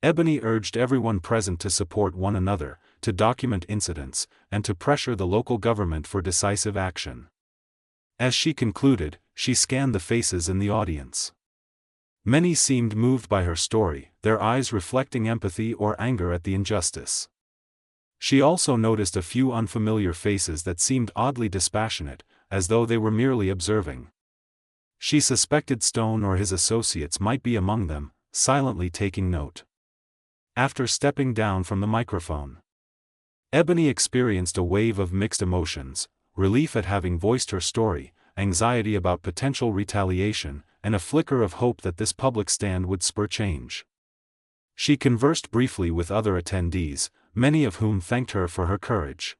Ebony urged everyone present to support one another, to document incidents, and to pressure the local government for decisive action. As she concluded, she scanned the faces in the audience. Many seemed moved by her story, their eyes reflecting empathy or anger at the injustice. She also noticed a few unfamiliar faces that seemed oddly dispassionate, as though they were merely observing. She suspected Stone or his associates might be among them, silently taking note. After stepping down from the microphone, Ebony experienced a wave of mixed emotions, relief at having voiced her story, anxiety about potential retaliation, and a flicker of hope that this public stand would spur change. She conversed briefly with other attendees, many of whom thanked her for her courage.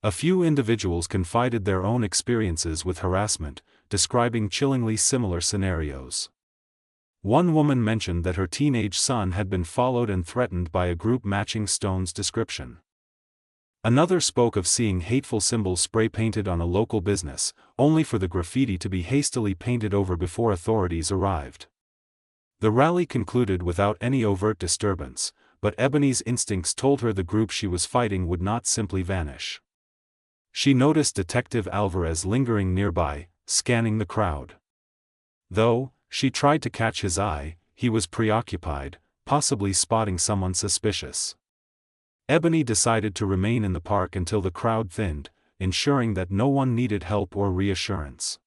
A few individuals confided their own experiences with harassment, describing chillingly similar scenarios. One woman mentioned that her teenage son had been followed and threatened by a group matching Stone's description. Another spoke of seeing hateful symbols spray-painted on a local business, only for the graffiti to be hastily painted over before authorities arrived. The rally concluded without any overt disturbance, but Ebony's instincts told her the group she was fighting would not simply vanish. She noticed Detective Alvarez lingering nearby, scanning the crowd. Though she tried to catch his eye, he was preoccupied, possibly spotting someone suspicious. Ebony decided to remain in the park until the crowd thinned, ensuring that no one needed help or reassurance.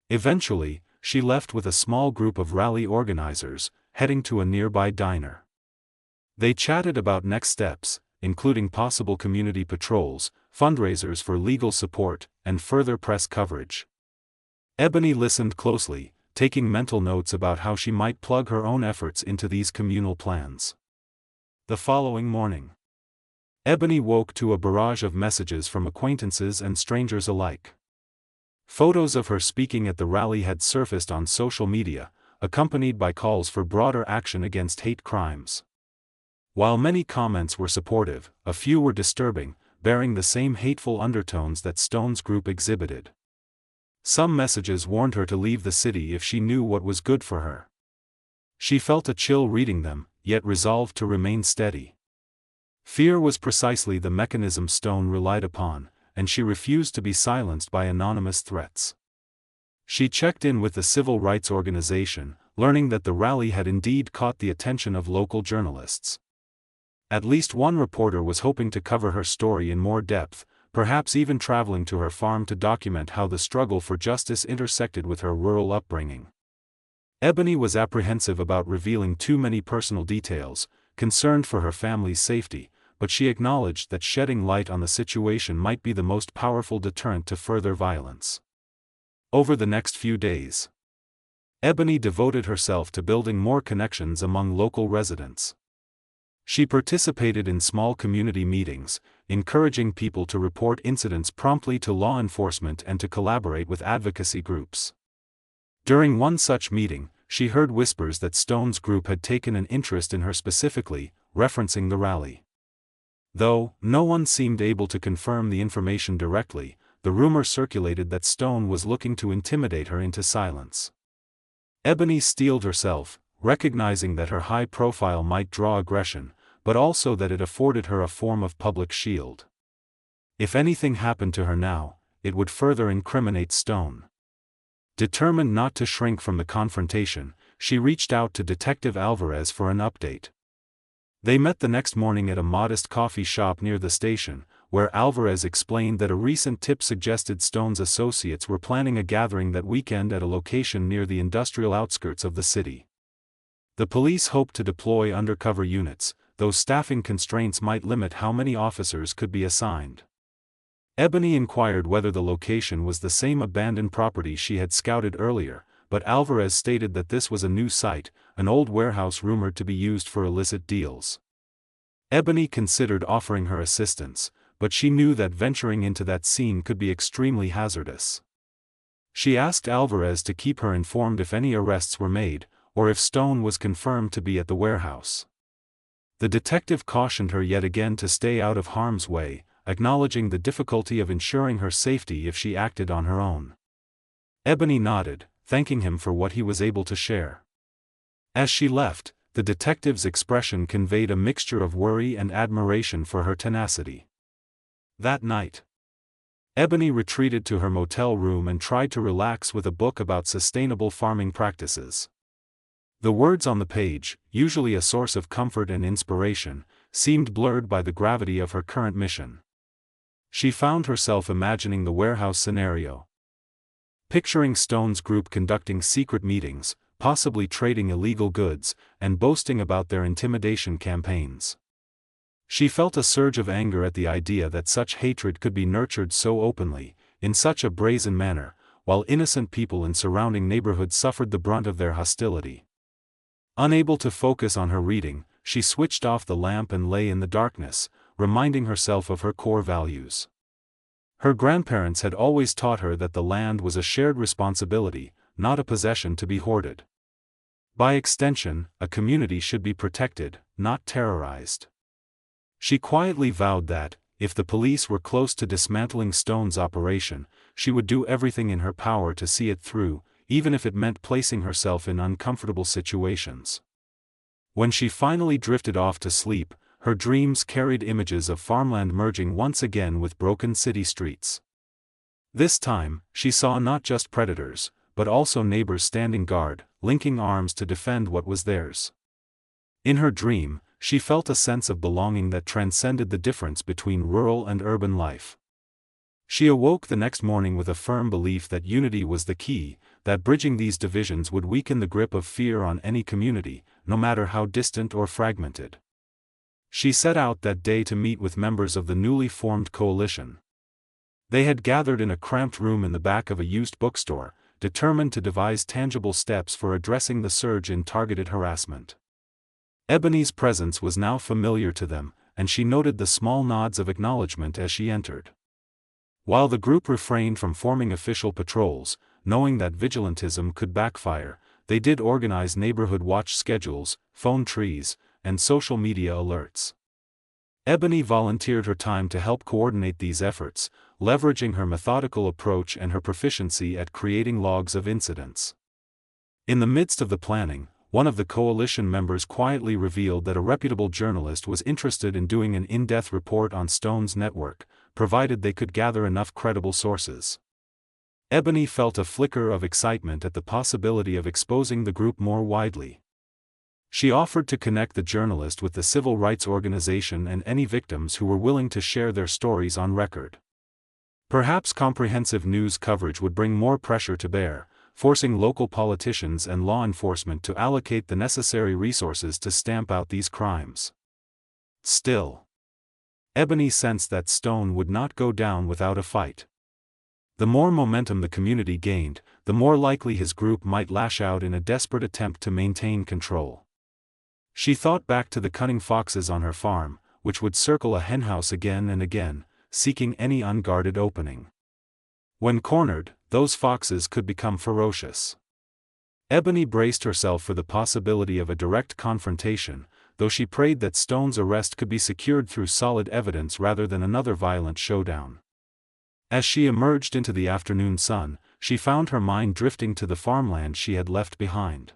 Eventually, she left with a small group of rally organizers, heading to a nearby diner. They chatted about next steps, including possible community patrols, fundraisers for legal support, and further press coverage. Ebony listened closely, taking mental notes about how she might plug her own efforts into these communal plans. The following morning, Ebony woke to a barrage of messages from acquaintances and strangers alike. Photos of her speaking at the rally had surfaced on social media, accompanied by calls for broader action against hate crimes. While many comments were supportive, a few were disturbing, bearing the same hateful undertones that Stone's group exhibited. Some messages warned her to leave the city if she knew what was good for her. She felt a chill reading them, yet resolved to remain steady. Fear was precisely the mechanism Stone relied upon, and she refused to be silenced by anonymous threats. She checked in with the civil rights organization, learning that the rally had indeed caught the attention of local journalists. At least one reporter was hoping to cover her story in more depth, perhaps even traveling to her farm to document how the struggle for justice intersected with her rural upbringing. Ebony was apprehensive about revealing too many personal details, concerned for her family's safety, but she acknowledged that shedding light on the situation might be the most powerful deterrent to further violence. Over the next few days, Ebony devoted herself to building more connections among local residents. She participated in small community meetings, encouraging people to report incidents promptly to law enforcement and to collaborate with advocacy groups. During one such meeting, she heard whispers that Stone's group had taken an interest in her specifically, referencing the rally. Though no one seemed able to confirm the information directly, the rumor circulated that Stone was looking to intimidate her into silence. Ebony steeled herself, recognizing that her high profile might draw aggression, but also that it afforded her a form of public shield. If anything happened to her now, it would further incriminate Stone. Determined not to shrink from the confrontation, she reached out to Detective Alvarez for an update. They met the next morning at a modest coffee shop near the station, where Alvarez explained that a recent tip suggested Stone's associates were planning a gathering that weekend at a location near the industrial outskirts of the city. The police hoped to deploy undercover units, though staffing constraints might limit how many officers could be assigned. Ebony inquired whether the location was the same abandoned property she had scouted earlier, but Alvarez stated that this was a new site, an old warehouse rumored to be used for illicit deals. Ebony considered offering her assistance, but she knew that venturing into that scene could be extremely hazardous. She asked Alvarez to keep her informed if any arrests were made, or if Stone was confirmed to be at the warehouse. The detective cautioned her yet again to stay out of harm's way, acknowledging the difficulty of ensuring her safety if she acted on her own. Ebony nodded, thanking him for what he was able to share. As she left, the detective's expression conveyed a mixture of worry and admiration for her tenacity. That night, Ebony retreated to her motel room and tried to relax with a book about sustainable farming practices. The words on the page, usually a source of comfort and inspiration, seemed blurred by the gravity of her current mission. She found herself imagining the warehouse scenario. Picturing Stone's group conducting secret meetings, possibly trading illegal goods, and boasting about their intimidation campaigns. She felt a surge of anger at the idea that such hatred could be nurtured so openly, in such a brazen manner, while innocent people in surrounding neighborhoods suffered the brunt of their hostility. Unable to focus on her reading, she switched off the lamp and lay in the darkness, reminding herself of her core values. Her grandparents had always taught her that the land was a shared responsibility, not a possession to be hoarded. By extension, a community should be protected, not terrorized. She quietly vowed that, if the police were close to dismantling Stone's operation, she would do everything in her power to see it through, even if it meant placing herself in uncomfortable situations. When she finally drifted off to sleep, her dreams carried images of farmland merging once again with broken city streets. This time, she saw not just predators, but also neighbors standing guard, linking arms to defend what was theirs. In her dream, she felt a sense of belonging that transcended the difference between rural and urban life. She awoke the next morning with a firm belief that unity was the key, that bridging these divisions would weaken the grip of fear on any community, no matter how distant or fragmented. She set out that day to meet with members of the newly formed coalition. They had gathered in a cramped room in the back of a used bookstore, determined to devise tangible steps for addressing the surge in targeted harassment. Ebony's presence was now familiar to them, and she noted the small nods of acknowledgement as she entered. While the group refrained from forming official patrols, knowing that vigilantism could backfire, they did organize neighborhood watch schedules, phone trees, and social media alerts. Ebony volunteered her time to help coordinate these efforts, leveraging her methodical approach and her proficiency at creating logs of incidents. In the midst of the planning, one of the coalition members quietly revealed that a reputable journalist was interested in doing an in-depth report on Stone's network, provided they could gather enough credible sources. Ebony felt a flicker of excitement at the possibility of exposing the group more widely. She offered to connect the journalist with the civil rights organization and any victims who were willing to share their stories on record. Perhaps comprehensive news coverage would bring more pressure to bear, forcing local politicians and law enforcement to allocate the necessary resources to stamp out these crimes. Still, Ebony sensed that Stone would not go down without a fight. The more momentum the community gained, the more likely his group might lash out in a desperate attempt to maintain control. She thought back to the cunning foxes on her farm, which would circle a henhouse again and again, seeking any unguarded opening. When cornered, those foxes could become ferocious. Ebony braced herself for the possibility of a direct confrontation, though she prayed that Stone's arrest could be secured through solid evidence rather than another violent showdown. As she emerged into the afternoon sun, she found her mind drifting to the farmland she had left behind.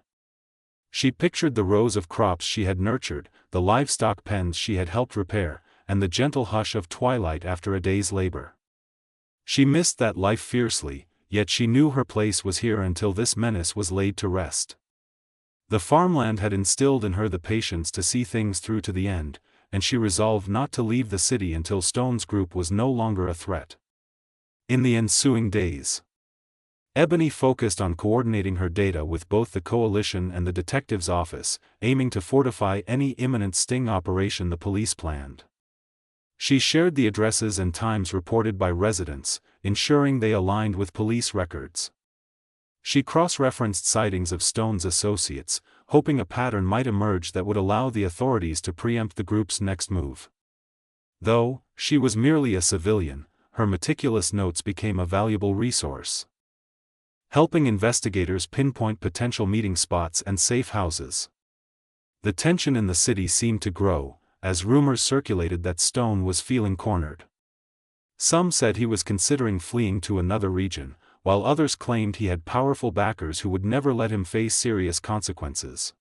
She pictured the rows of crops she had nurtured, the livestock pens she had helped repair, and the gentle hush of twilight after a day's labor. She missed that life fiercely, yet she knew her place was here until this menace was laid to rest. The farmland had instilled in her the patience to see things through to the end, and she resolved not to leave the city until Stone's group was no longer a threat. In the ensuing days, Ebony focused on coordinating her data with both the coalition and the detective's office, aiming to fortify any imminent sting operation the police planned. She shared the addresses and times reported by residents, ensuring they aligned with police records. She cross-referenced sightings of Stone's associates, hoping a pattern might emerge that would allow the authorities to preempt the group's next move. Though she was merely a civilian, her meticulous notes became a valuable resource, helping investigators pinpoint potential meeting spots and safe houses. The tension in the city seemed to grow, as rumors circulated that Stone was feeling cornered. Some said he was considering fleeing to another region, while others claimed he had powerful backers who would never let him face serious consequences.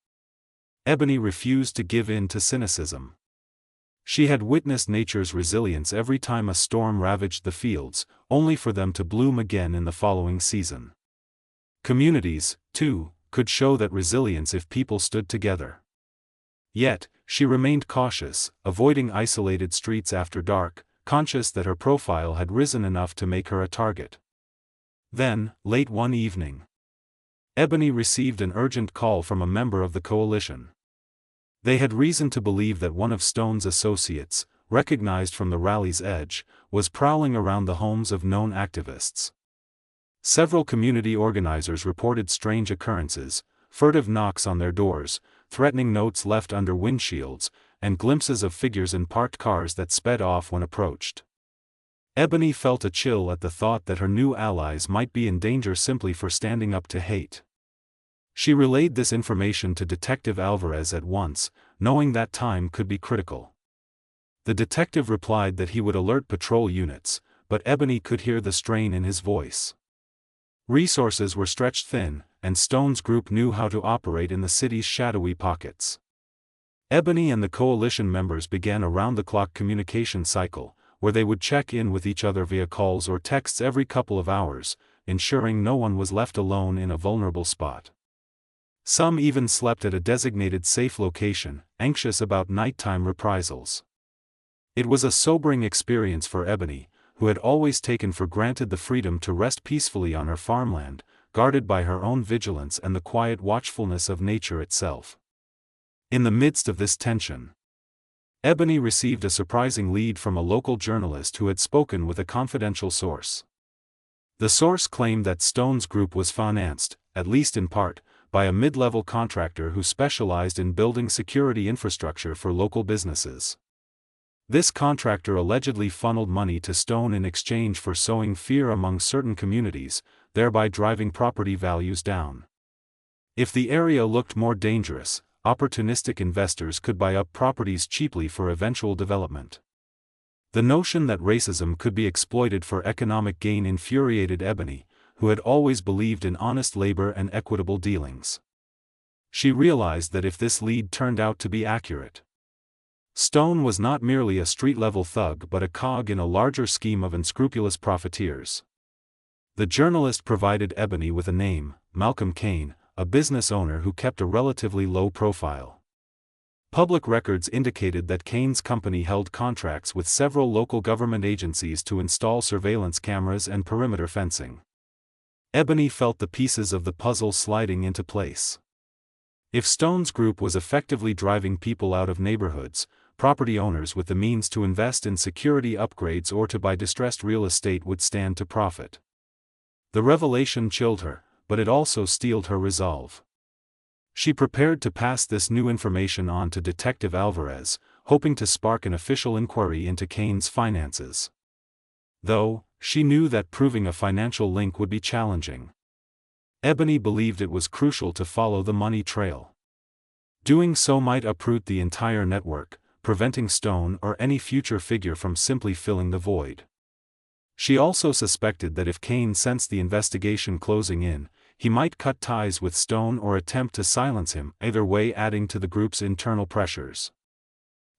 Ebony refused to give in to cynicism. She had witnessed nature's resilience every time a storm ravaged the fields, only for them to bloom again in the following season. Communities, too, could show that resilience if people stood together. Yet, she remained cautious, avoiding isolated streets after dark, conscious that her profile had risen enough to make her a target. Then, late one evening, Ebony received an urgent call from a member of the coalition. They had reason to believe that one of Stone's associates, recognized from the rally's edge, was prowling around the homes of known activists. Several community organizers reported strange occurrences, furtive knocks on their doors, threatening notes left under windshields, and glimpses of figures in parked cars that sped off when approached. Ebony felt a chill at the thought that her new allies might be in danger simply for standing up to hate. She relayed this information to Detective Alvarez at once, knowing that time could be critical. The detective replied that he would alert patrol units, but Ebony could hear the strain in his voice. Resources were stretched thin, and Stone's group knew how to operate in the city's shadowy pockets. Ebony and the coalition members began a round-the-clock communication cycle, where they would check in with each other via calls or texts every couple of hours, ensuring no one was left alone in a vulnerable spot. Some even slept at a designated safe location, anxious about nighttime reprisals. It was a sobering experience for Ebony, who had always taken for granted the freedom to rest peacefully on her farmland, guarded by her own vigilance and the quiet watchfulness of nature itself. In the midst of this tension, Ebony received a surprising lead from a local journalist who had spoken with a confidential source. The source claimed that Stone's group was financed, at least in part, by a mid-level contractor who specialized in building security infrastructure for local businesses. This contractor allegedly funneled money to Stone in exchange for sowing fear among certain communities, thereby driving property values down. If the area looked more dangerous, opportunistic investors could buy up properties cheaply for eventual development. The notion that racism could be exploited for economic gain infuriated Ebony, who had always believed in honest labor and equitable dealings. She realized that if this lead turned out to be accurate, Stone was not merely a street-level thug but a cog in a larger scheme of unscrupulous profiteers. The journalist provided Ebony with a name, Malcolm Kane, a business owner who kept a relatively low profile. Public records indicated that Kane's company held contracts with several local government agencies to install surveillance cameras and perimeter fencing. Ebony felt the pieces of the puzzle sliding into place. If Stone's group was effectively driving people out of neighborhoods, property owners with the means to invest in security upgrades or to buy distressed real estate would stand to profit. The revelation chilled her, but it also steeled her resolve. She prepared to pass this new information on to Detective Alvarez, hoping to spark an official inquiry into Kane's finances. Though, she knew that proving a financial link would be challenging. Ebony believed it was crucial to follow the money trail. Doing so might uproot the entire network, preventing Stone or any future figure from simply filling the void. She also suspected that if Kane sensed the investigation closing in, he might cut ties with Stone or attempt to silence him, either way adding to the group's internal pressures.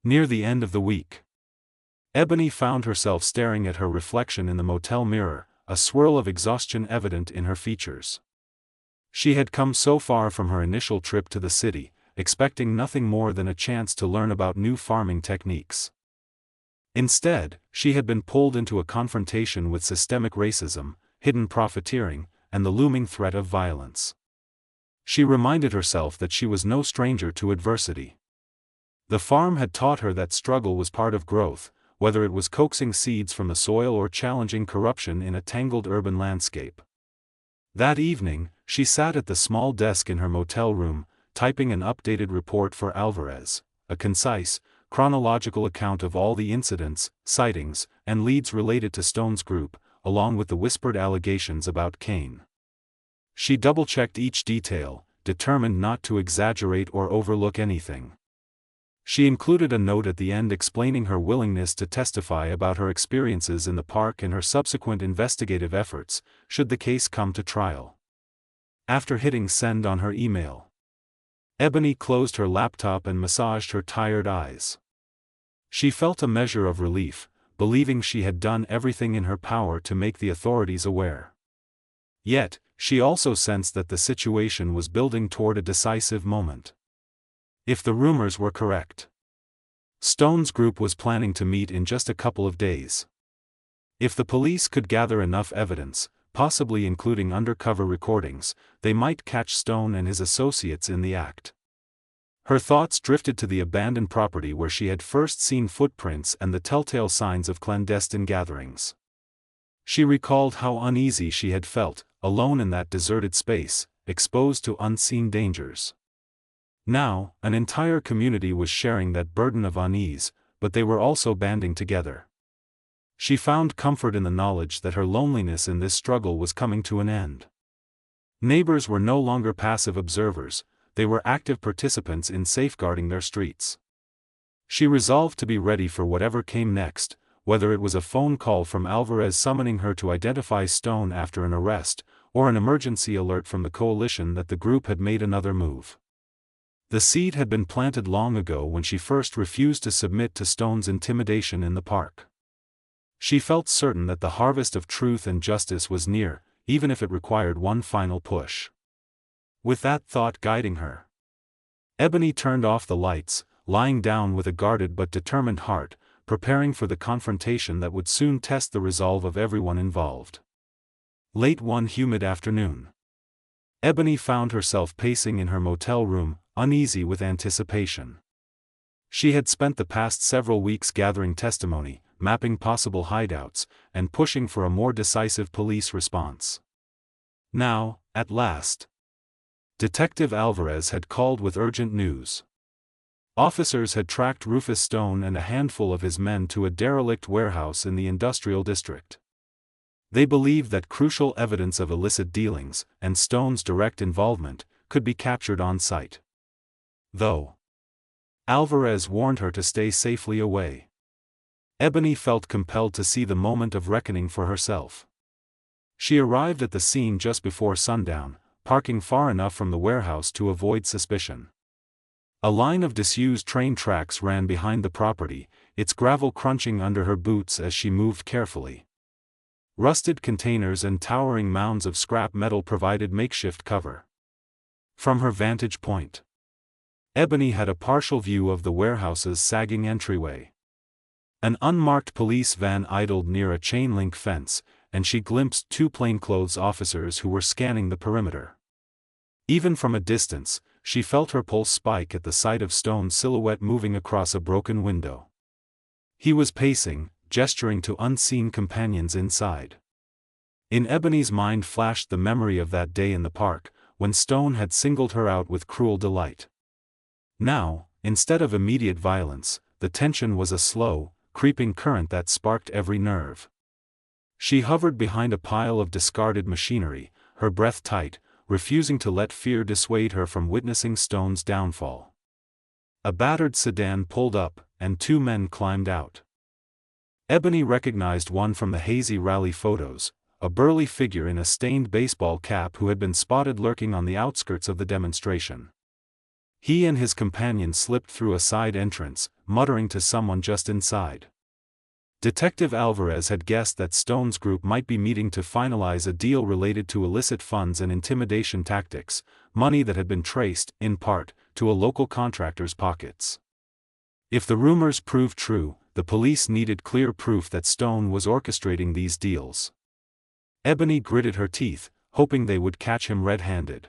Near the end of the week, Ebony found herself staring at her reflection in the motel mirror, a swirl of exhaustion evident in her features. She had come so far from her initial trip to the city, expecting nothing more than a chance to learn about new farming techniques. Instead, she had been pulled into a confrontation with systemic racism, hidden profiteering, and the looming threat of violence. She reminded herself that she was no stranger to adversity. The farm had taught her that struggle was part of growth, whether it was coaxing seeds from the soil or challenging corruption in a tangled urban landscape. That evening, she sat at the small desk in her motel room, typing an updated report for Alvarez, a concise, chronological account of all the incidents, sightings, and leads related to Stone's group, along with the whispered allegations about Kane. She double-checked each detail, determined not to exaggerate or overlook anything. She included a note at the end explaining her willingness to testify about her experiences in the park and her subsequent investigative efforts, should the case come to trial. After hitting send on her email, Ebony closed her laptop and massaged her tired eyes. She felt a measure of relief, believing she had done everything in her power to make the authorities aware. Yet, she also sensed that the situation was building toward a decisive moment. If the rumors were correct, Stone's group was planning to meet in just a couple of days. If the police could gather enough evidence, possibly including undercover recordings, they might catch Stone and his associates in the act. Her thoughts drifted to the abandoned property where she had first seen footprints and the telltale signs of clandestine gatherings. She recalled how uneasy she had felt, alone in that deserted space, exposed to unseen dangers. Now, an entire community was sharing that burden of unease, but they were also banding together. She found comfort in the knowledge that her loneliness in this struggle was coming to an end. Neighbors were no longer passive observers, they were active participants in safeguarding their streets. She resolved to be ready for whatever came next, whether it was a phone call from Alvarez summoning her to identify Stone after an arrest, or an emergency alert from the coalition that the group had made another move. The seed had been planted long ago when she first refused to submit to Stone's intimidation in the park. She felt certain that the harvest of truth and justice was near, even if it required one final push. With that thought guiding her, Ebony turned off the lights, lying down with a guarded but determined heart, preparing for the confrontation that would soon test the resolve of everyone involved. Late one humid afternoon, Ebony found herself pacing in her motel room, uneasy with anticipation. She had spent the past several weeks gathering testimony, mapping possible hideouts, and pushing for a more decisive police response. Now, at last, Detective Alvarez had called with urgent news. Officers had tracked Rufus Stone and a handful of his men to a derelict warehouse in the industrial district. They believed that crucial evidence of illicit dealings, and Stone's direct involvement, could be captured on site. Though Alvarez warned her to stay safely away, Ebony felt compelled to see the moment of reckoning for herself. She arrived at the scene just before sundown, parking far enough from the warehouse to avoid suspicion. A line of disused train tracks ran behind the property, its gravel crunching under her boots as she moved carefully. Rusted containers and towering mounds of scrap metal provided makeshift cover. From her vantage point, Ebony had a partial view of the warehouse's sagging entryway. An unmarked police van idled near a chain-link fence, and she glimpsed two plainclothes officers who were scanning the perimeter. Even from a distance, she felt her pulse spike at the sight of Stone's silhouette moving across a broken window. He was pacing, gesturing to unseen companions inside. In Ebony's mind flashed the memory of that day in the park, when Stone had singled her out with cruel delight. Now, instead of immediate violence, the tension was a slow, creeping current that sparked every nerve. She hovered behind a pile of discarded machinery, her breath tight, refusing to let fear dissuade her from witnessing Stone's downfall. A battered sedan pulled up, and two men climbed out. Ebony recognized one from the hazy rally photos, a burly figure in a stained baseball cap who had been spotted lurking on the outskirts of the demonstration. He and his companion slipped through a side entrance, muttering to someone just inside. Detective Alvarez had guessed that Stone's group might be meeting to finalize a deal related to illicit funds and intimidation tactics, money that had been traced, in part, to a local contractor's pockets. If the rumors proved true, the police needed clear proof that Stone was orchestrating these deals. Ebony gritted her teeth, hoping they would catch him red-handed.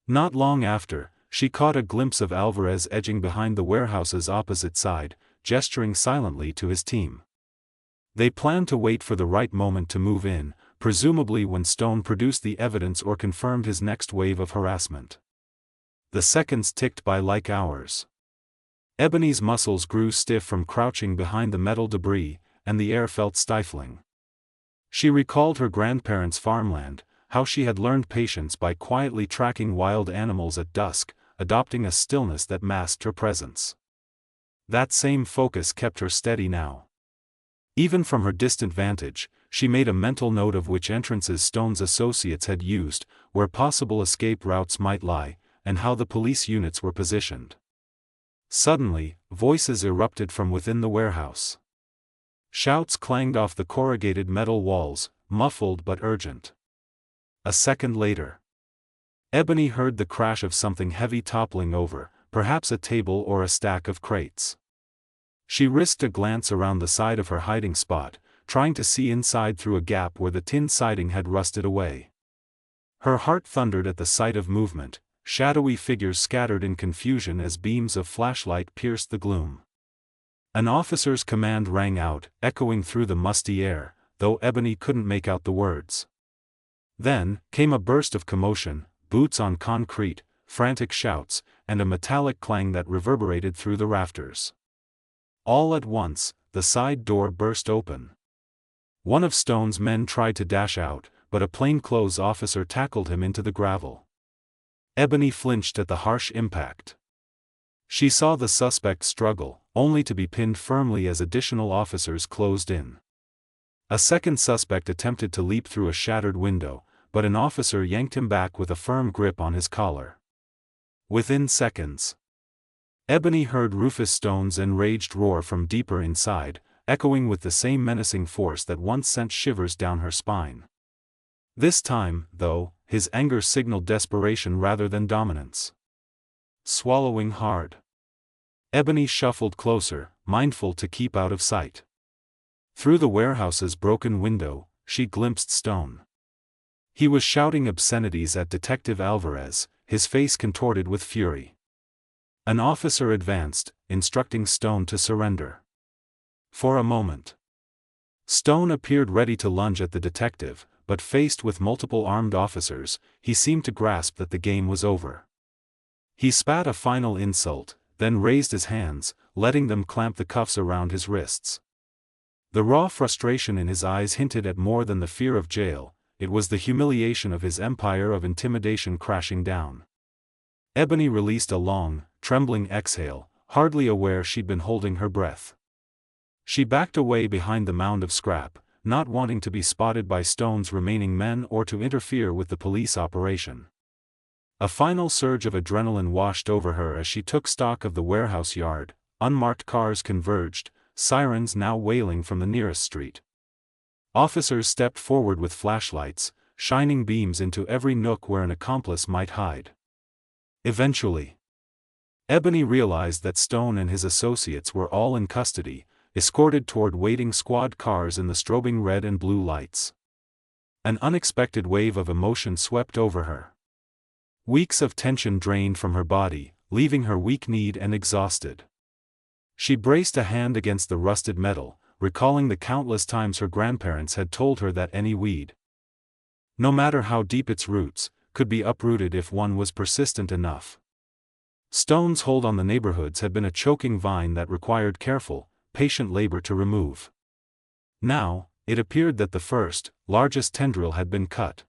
Not long after, she caught a glimpse of Alvarez edging behind the warehouse's opposite side, gesturing silently to his team. They planned to wait for the right moment to move in, presumably when Stone produced the evidence or confirmed his next wave of harassment. The seconds ticked by like hours. Ebony's muscles grew stiff from crouching behind the metal debris, and the air felt stifling. She recalled her grandparents' farmland, how she had learned patience by quietly tracking wild animals at dusk, adopting a stillness that masked her presence. That same focus kept her steady now. Even from her distant vantage, she made a mental note of which entrances Stone's associates had used, where possible escape routes might lie, and how the police units were positioned. Suddenly, voices erupted from within the warehouse. Shouts clanged off the corrugated metal walls, muffled but urgent. A second later, Ebony heard the crash of something heavy toppling over, perhaps a table or a stack of crates. She risked a glance around the side of her hiding spot, trying to see inside through a gap where the tin siding had rusted away. Her heart thundered at the sight of movement, shadowy figures scattered in confusion as beams of flashlight pierced the gloom. An officer's command rang out, echoing through the musty air, though Ebony couldn't make out the words. Then came a burst of commotion, boots on concrete, frantic shouts, and a metallic clang that reverberated through the rafters. All at once, the side door burst open. One of Stone's men tried to dash out, but a plainclothes officer tackled him into the gravel. Ebony flinched at the harsh impact. She saw the suspect struggle, only to be pinned firmly as additional officers closed in. A second suspect attempted to leap through a shattered window, but an officer yanked him back with a firm grip on his collar. Within seconds, Ebony heard Rufus Stone's enraged roar from deeper inside, echoing with the same menacing force that once sent shivers down her spine. This time, though, his anger signaled desperation rather than dominance. Swallowing hard, Ebony shuffled closer, mindful to keep out of sight. Through the warehouse's broken window, she glimpsed Stone. He was shouting obscenities at Detective Alvarez, his face contorted with fury. An officer advanced, instructing Stone to surrender. For a moment, Stone appeared ready to lunge at the detective, but faced with multiple armed officers, he seemed to grasp that the game was over. He spat a final insult, then raised his hands, letting them clamp the cuffs around his wrists. The raw frustration in his eyes hinted at more than the fear of jail, it was the humiliation of his empire of intimidation crashing down. Ebony released a long, trembling exhale, hardly aware she'd been holding her breath. She backed away behind the mound of scrap, not wanting to be spotted by Stone's remaining men or to interfere with the police operation. A final surge of adrenaline washed over her as she took stock of the warehouse yard. Unmarked cars converged, sirens now wailing from the nearest street. Officers stepped forward with flashlights, shining beams into every nook where an accomplice might hide. Eventually, Ebony realized that Stone and his associates were all in custody, escorted toward waiting squad cars in the strobing red and blue lights. An unexpected wave of emotion swept over her. Weeks of tension drained from her body, leaving her weak-kneed and exhausted. She braced a hand against the rusted metal, recalling the countless times her grandparents had told her that any weed, no matter how deep its roots, could be uprooted if one was persistent enough. Stone's hold on the neighborhoods had been a choking vine that required careful, patient labor to remove. Now, it appeared that the first, largest tendril had been cut.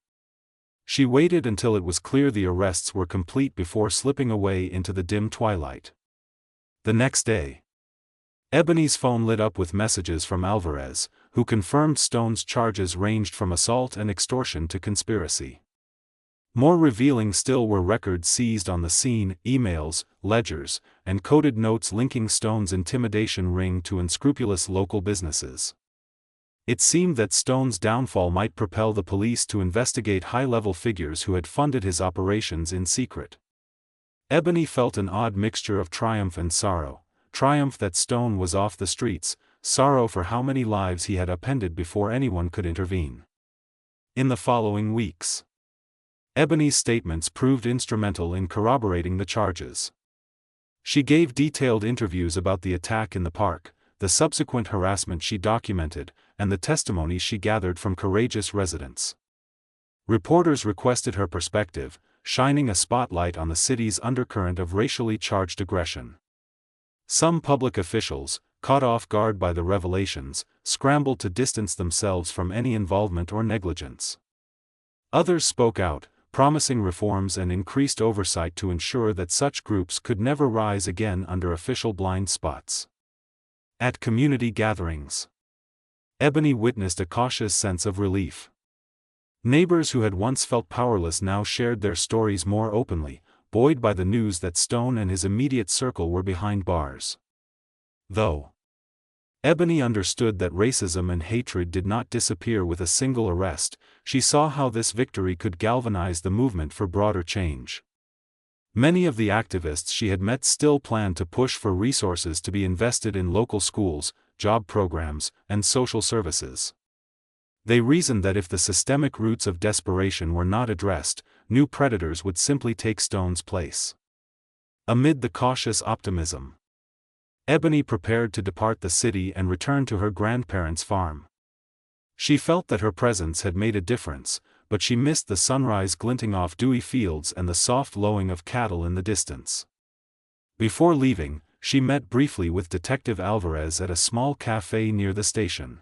She waited until it was clear the arrests were complete before slipping away into the dim twilight. The next day, Ebony's phone lit up with messages from Alvarez, who confirmed Stone's charges ranged from assault and extortion to conspiracy. More revealing still were records seized on the scene, emails, ledgers, and coded notes linking Stone's intimidation ring to unscrupulous local businesses. It seemed that Stone's downfall might propel the police to investigate high-level figures who had funded his operations in secret. Ebony felt an odd mixture of triumph and sorrow, triumph that Stone was off the streets, sorrow for how many lives he had upended before anyone could intervene. In the following weeks, Ebony's statements proved instrumental in corroborating the charges. She gave detailed interviews about the attack in the park, the subsequent harassment she documented, and the testimonies she gathered from courageous residents. Reporters requested her perspective, shining a spotlight on the city's undercurrent of racially charged aggression. Some public officials, caught off guard by the revelations, scrambled to distance themselves from any involvement or negligence. Others spoke out, promising reforms and increased oversight to ensure that such groups could never rise again under official blind spots. At community gatherings, Ebony witnessed a cautious sense of relief. Neighbors who had once felt powerless now shared their stories more openly, buoyed by the news that Stone and his immediate circle were behind bars. Though Ebony understood that racism and hatred did not disappear with a single arrest, she saw how this victory could galvanize the movement for broader change. Many of the activists she had met still planned to push for resources to be invested in local schools, job programs, and social services. They reasoned that if the systemic roots of desperation were not addressed, new predators would simply take Stone's place. Amid the cautious optimism, Ebony prepared to depart the city and return to her grandparents' farm. She felt that her presence had made a difference, but she missed the sunrise glinting off dewy fields and the soft lowing of cattle in the distance. Before leaving, she met briefly with Detective Alvarez at a small cafe near the station.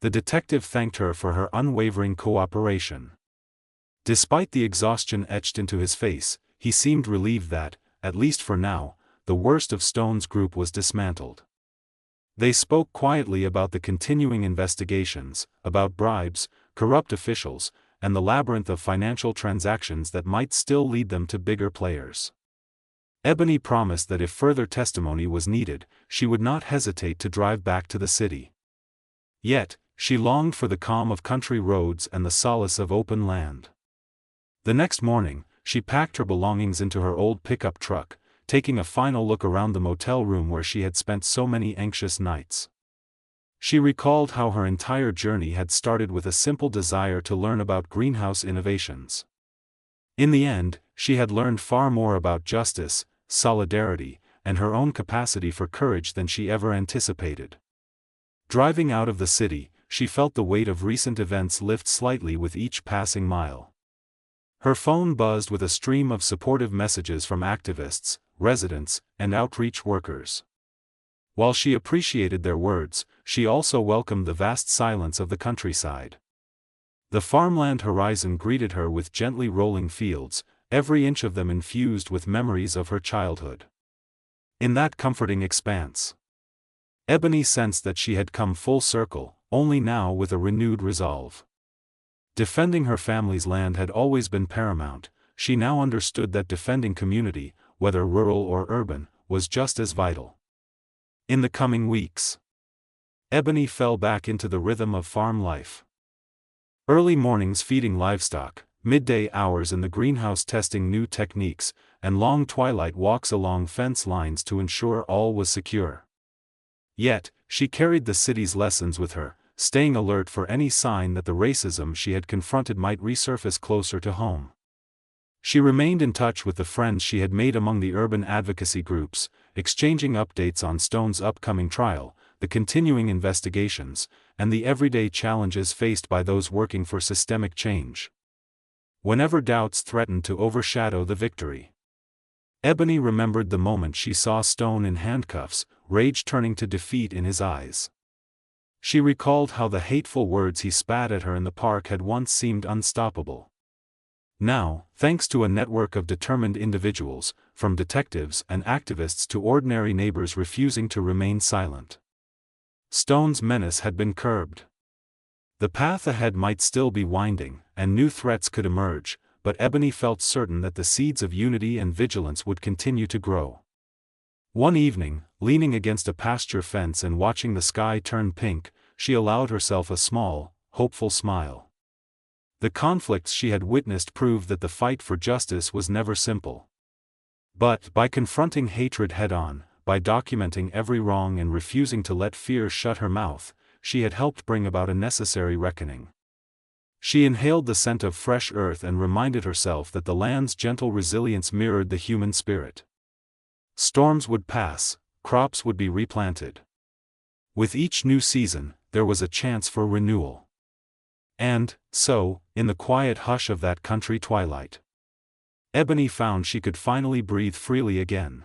The detective thanked her for her unwavering cooperation. Despite the exhaustion etched into his face, he seemed relieved that, at least for now, the worst of Stone's group was dismantled. They spoke quietly about the continuing investigations, about bribes, corrupt officials, and the labyrinth of financial transactions that might still lead them to bigger players. Ebony promised that if further testimony was needed, she would not hesitate to drive back to the city. Yet, she longed for the calm of country roads and the solace of open land. The next morning, she packed her belongings into her old pickup truck, taking a final look around the motel room where she had spent so many anxious nights. She recalled how her entire journey had started with a simple desire to learn about greenhouse innovations. In the end, she had learned far more about justice, solidarity, and her own capacity for courage than she ever anticipated. Driving out of the city, she felt the weight of recent events lift slightly with each passing mile. Her phone buzzed with a stream of supportive messages from activists, residents, and outreach workers. While she appreciated their words, she also welcomed the vast silence of the countryside. The farmland horizon greeted her with gently rolling fields, every inch of them infused with memories of her childhood. In that comforting expanse, Ebony sensed that she had come full circle, only now with a renewed resolve. Defending her family's land had always been paramount. She now understood that defending community, whether rural or urban, was just as vital. In the coming weeks, Ebony fell back into the rhythm of farm life. Early mornings feeding livestock, midday hours in the greenhouse testing new techniques, and long twilight walks along fence lines to ensure all was secure. Yet, she carried the city's lessons with her, staying alert for any sign that the racism she had confronted might resurface closer to home. She remained in touch with the friends she had made among the urban advocacy groups, exchanging updates on Stone's upcoming trial, the continuing investigations, and the everyday challenges faced by those working for systemic change. Whenever doubts threatened to overshadow the victory, Ebony remembered the moment she saw Stone in handcuffs, rage turning to defeat in his eyes. She recalled how the hateful words he spat at her in the park had once seemed unstoppable. Now, thanks to a network of determined individuals, from detectives and activists to ordinary neighbors refusing to remain silent, Stone's menace had been curbed. The path ahead might still be winding, and new threats could emerge, but Ebony felt certain that the seeds of unity and vigilance would continue to grow. One evening, leaning against a pasture fence and watching the sky turn pink, she allowed herself a small, hopeful smile. The conflicts she had witnessed proved that the fight for justice was never simple. But, by confronting hatred head-on, by documenting every wrong and refusing to let fear shut her mouth, she had helped bring about a necessary reckoning. She inhaled the scent of fresh earth and reminded herself that the land's gentle resilience mirrored the human spirit. Storms would pass, crops would be replanted. With each new season, there was a chance for renewal. And, so, in the quiet hush of that country twilight, Ebony found she could finally breathe freely again.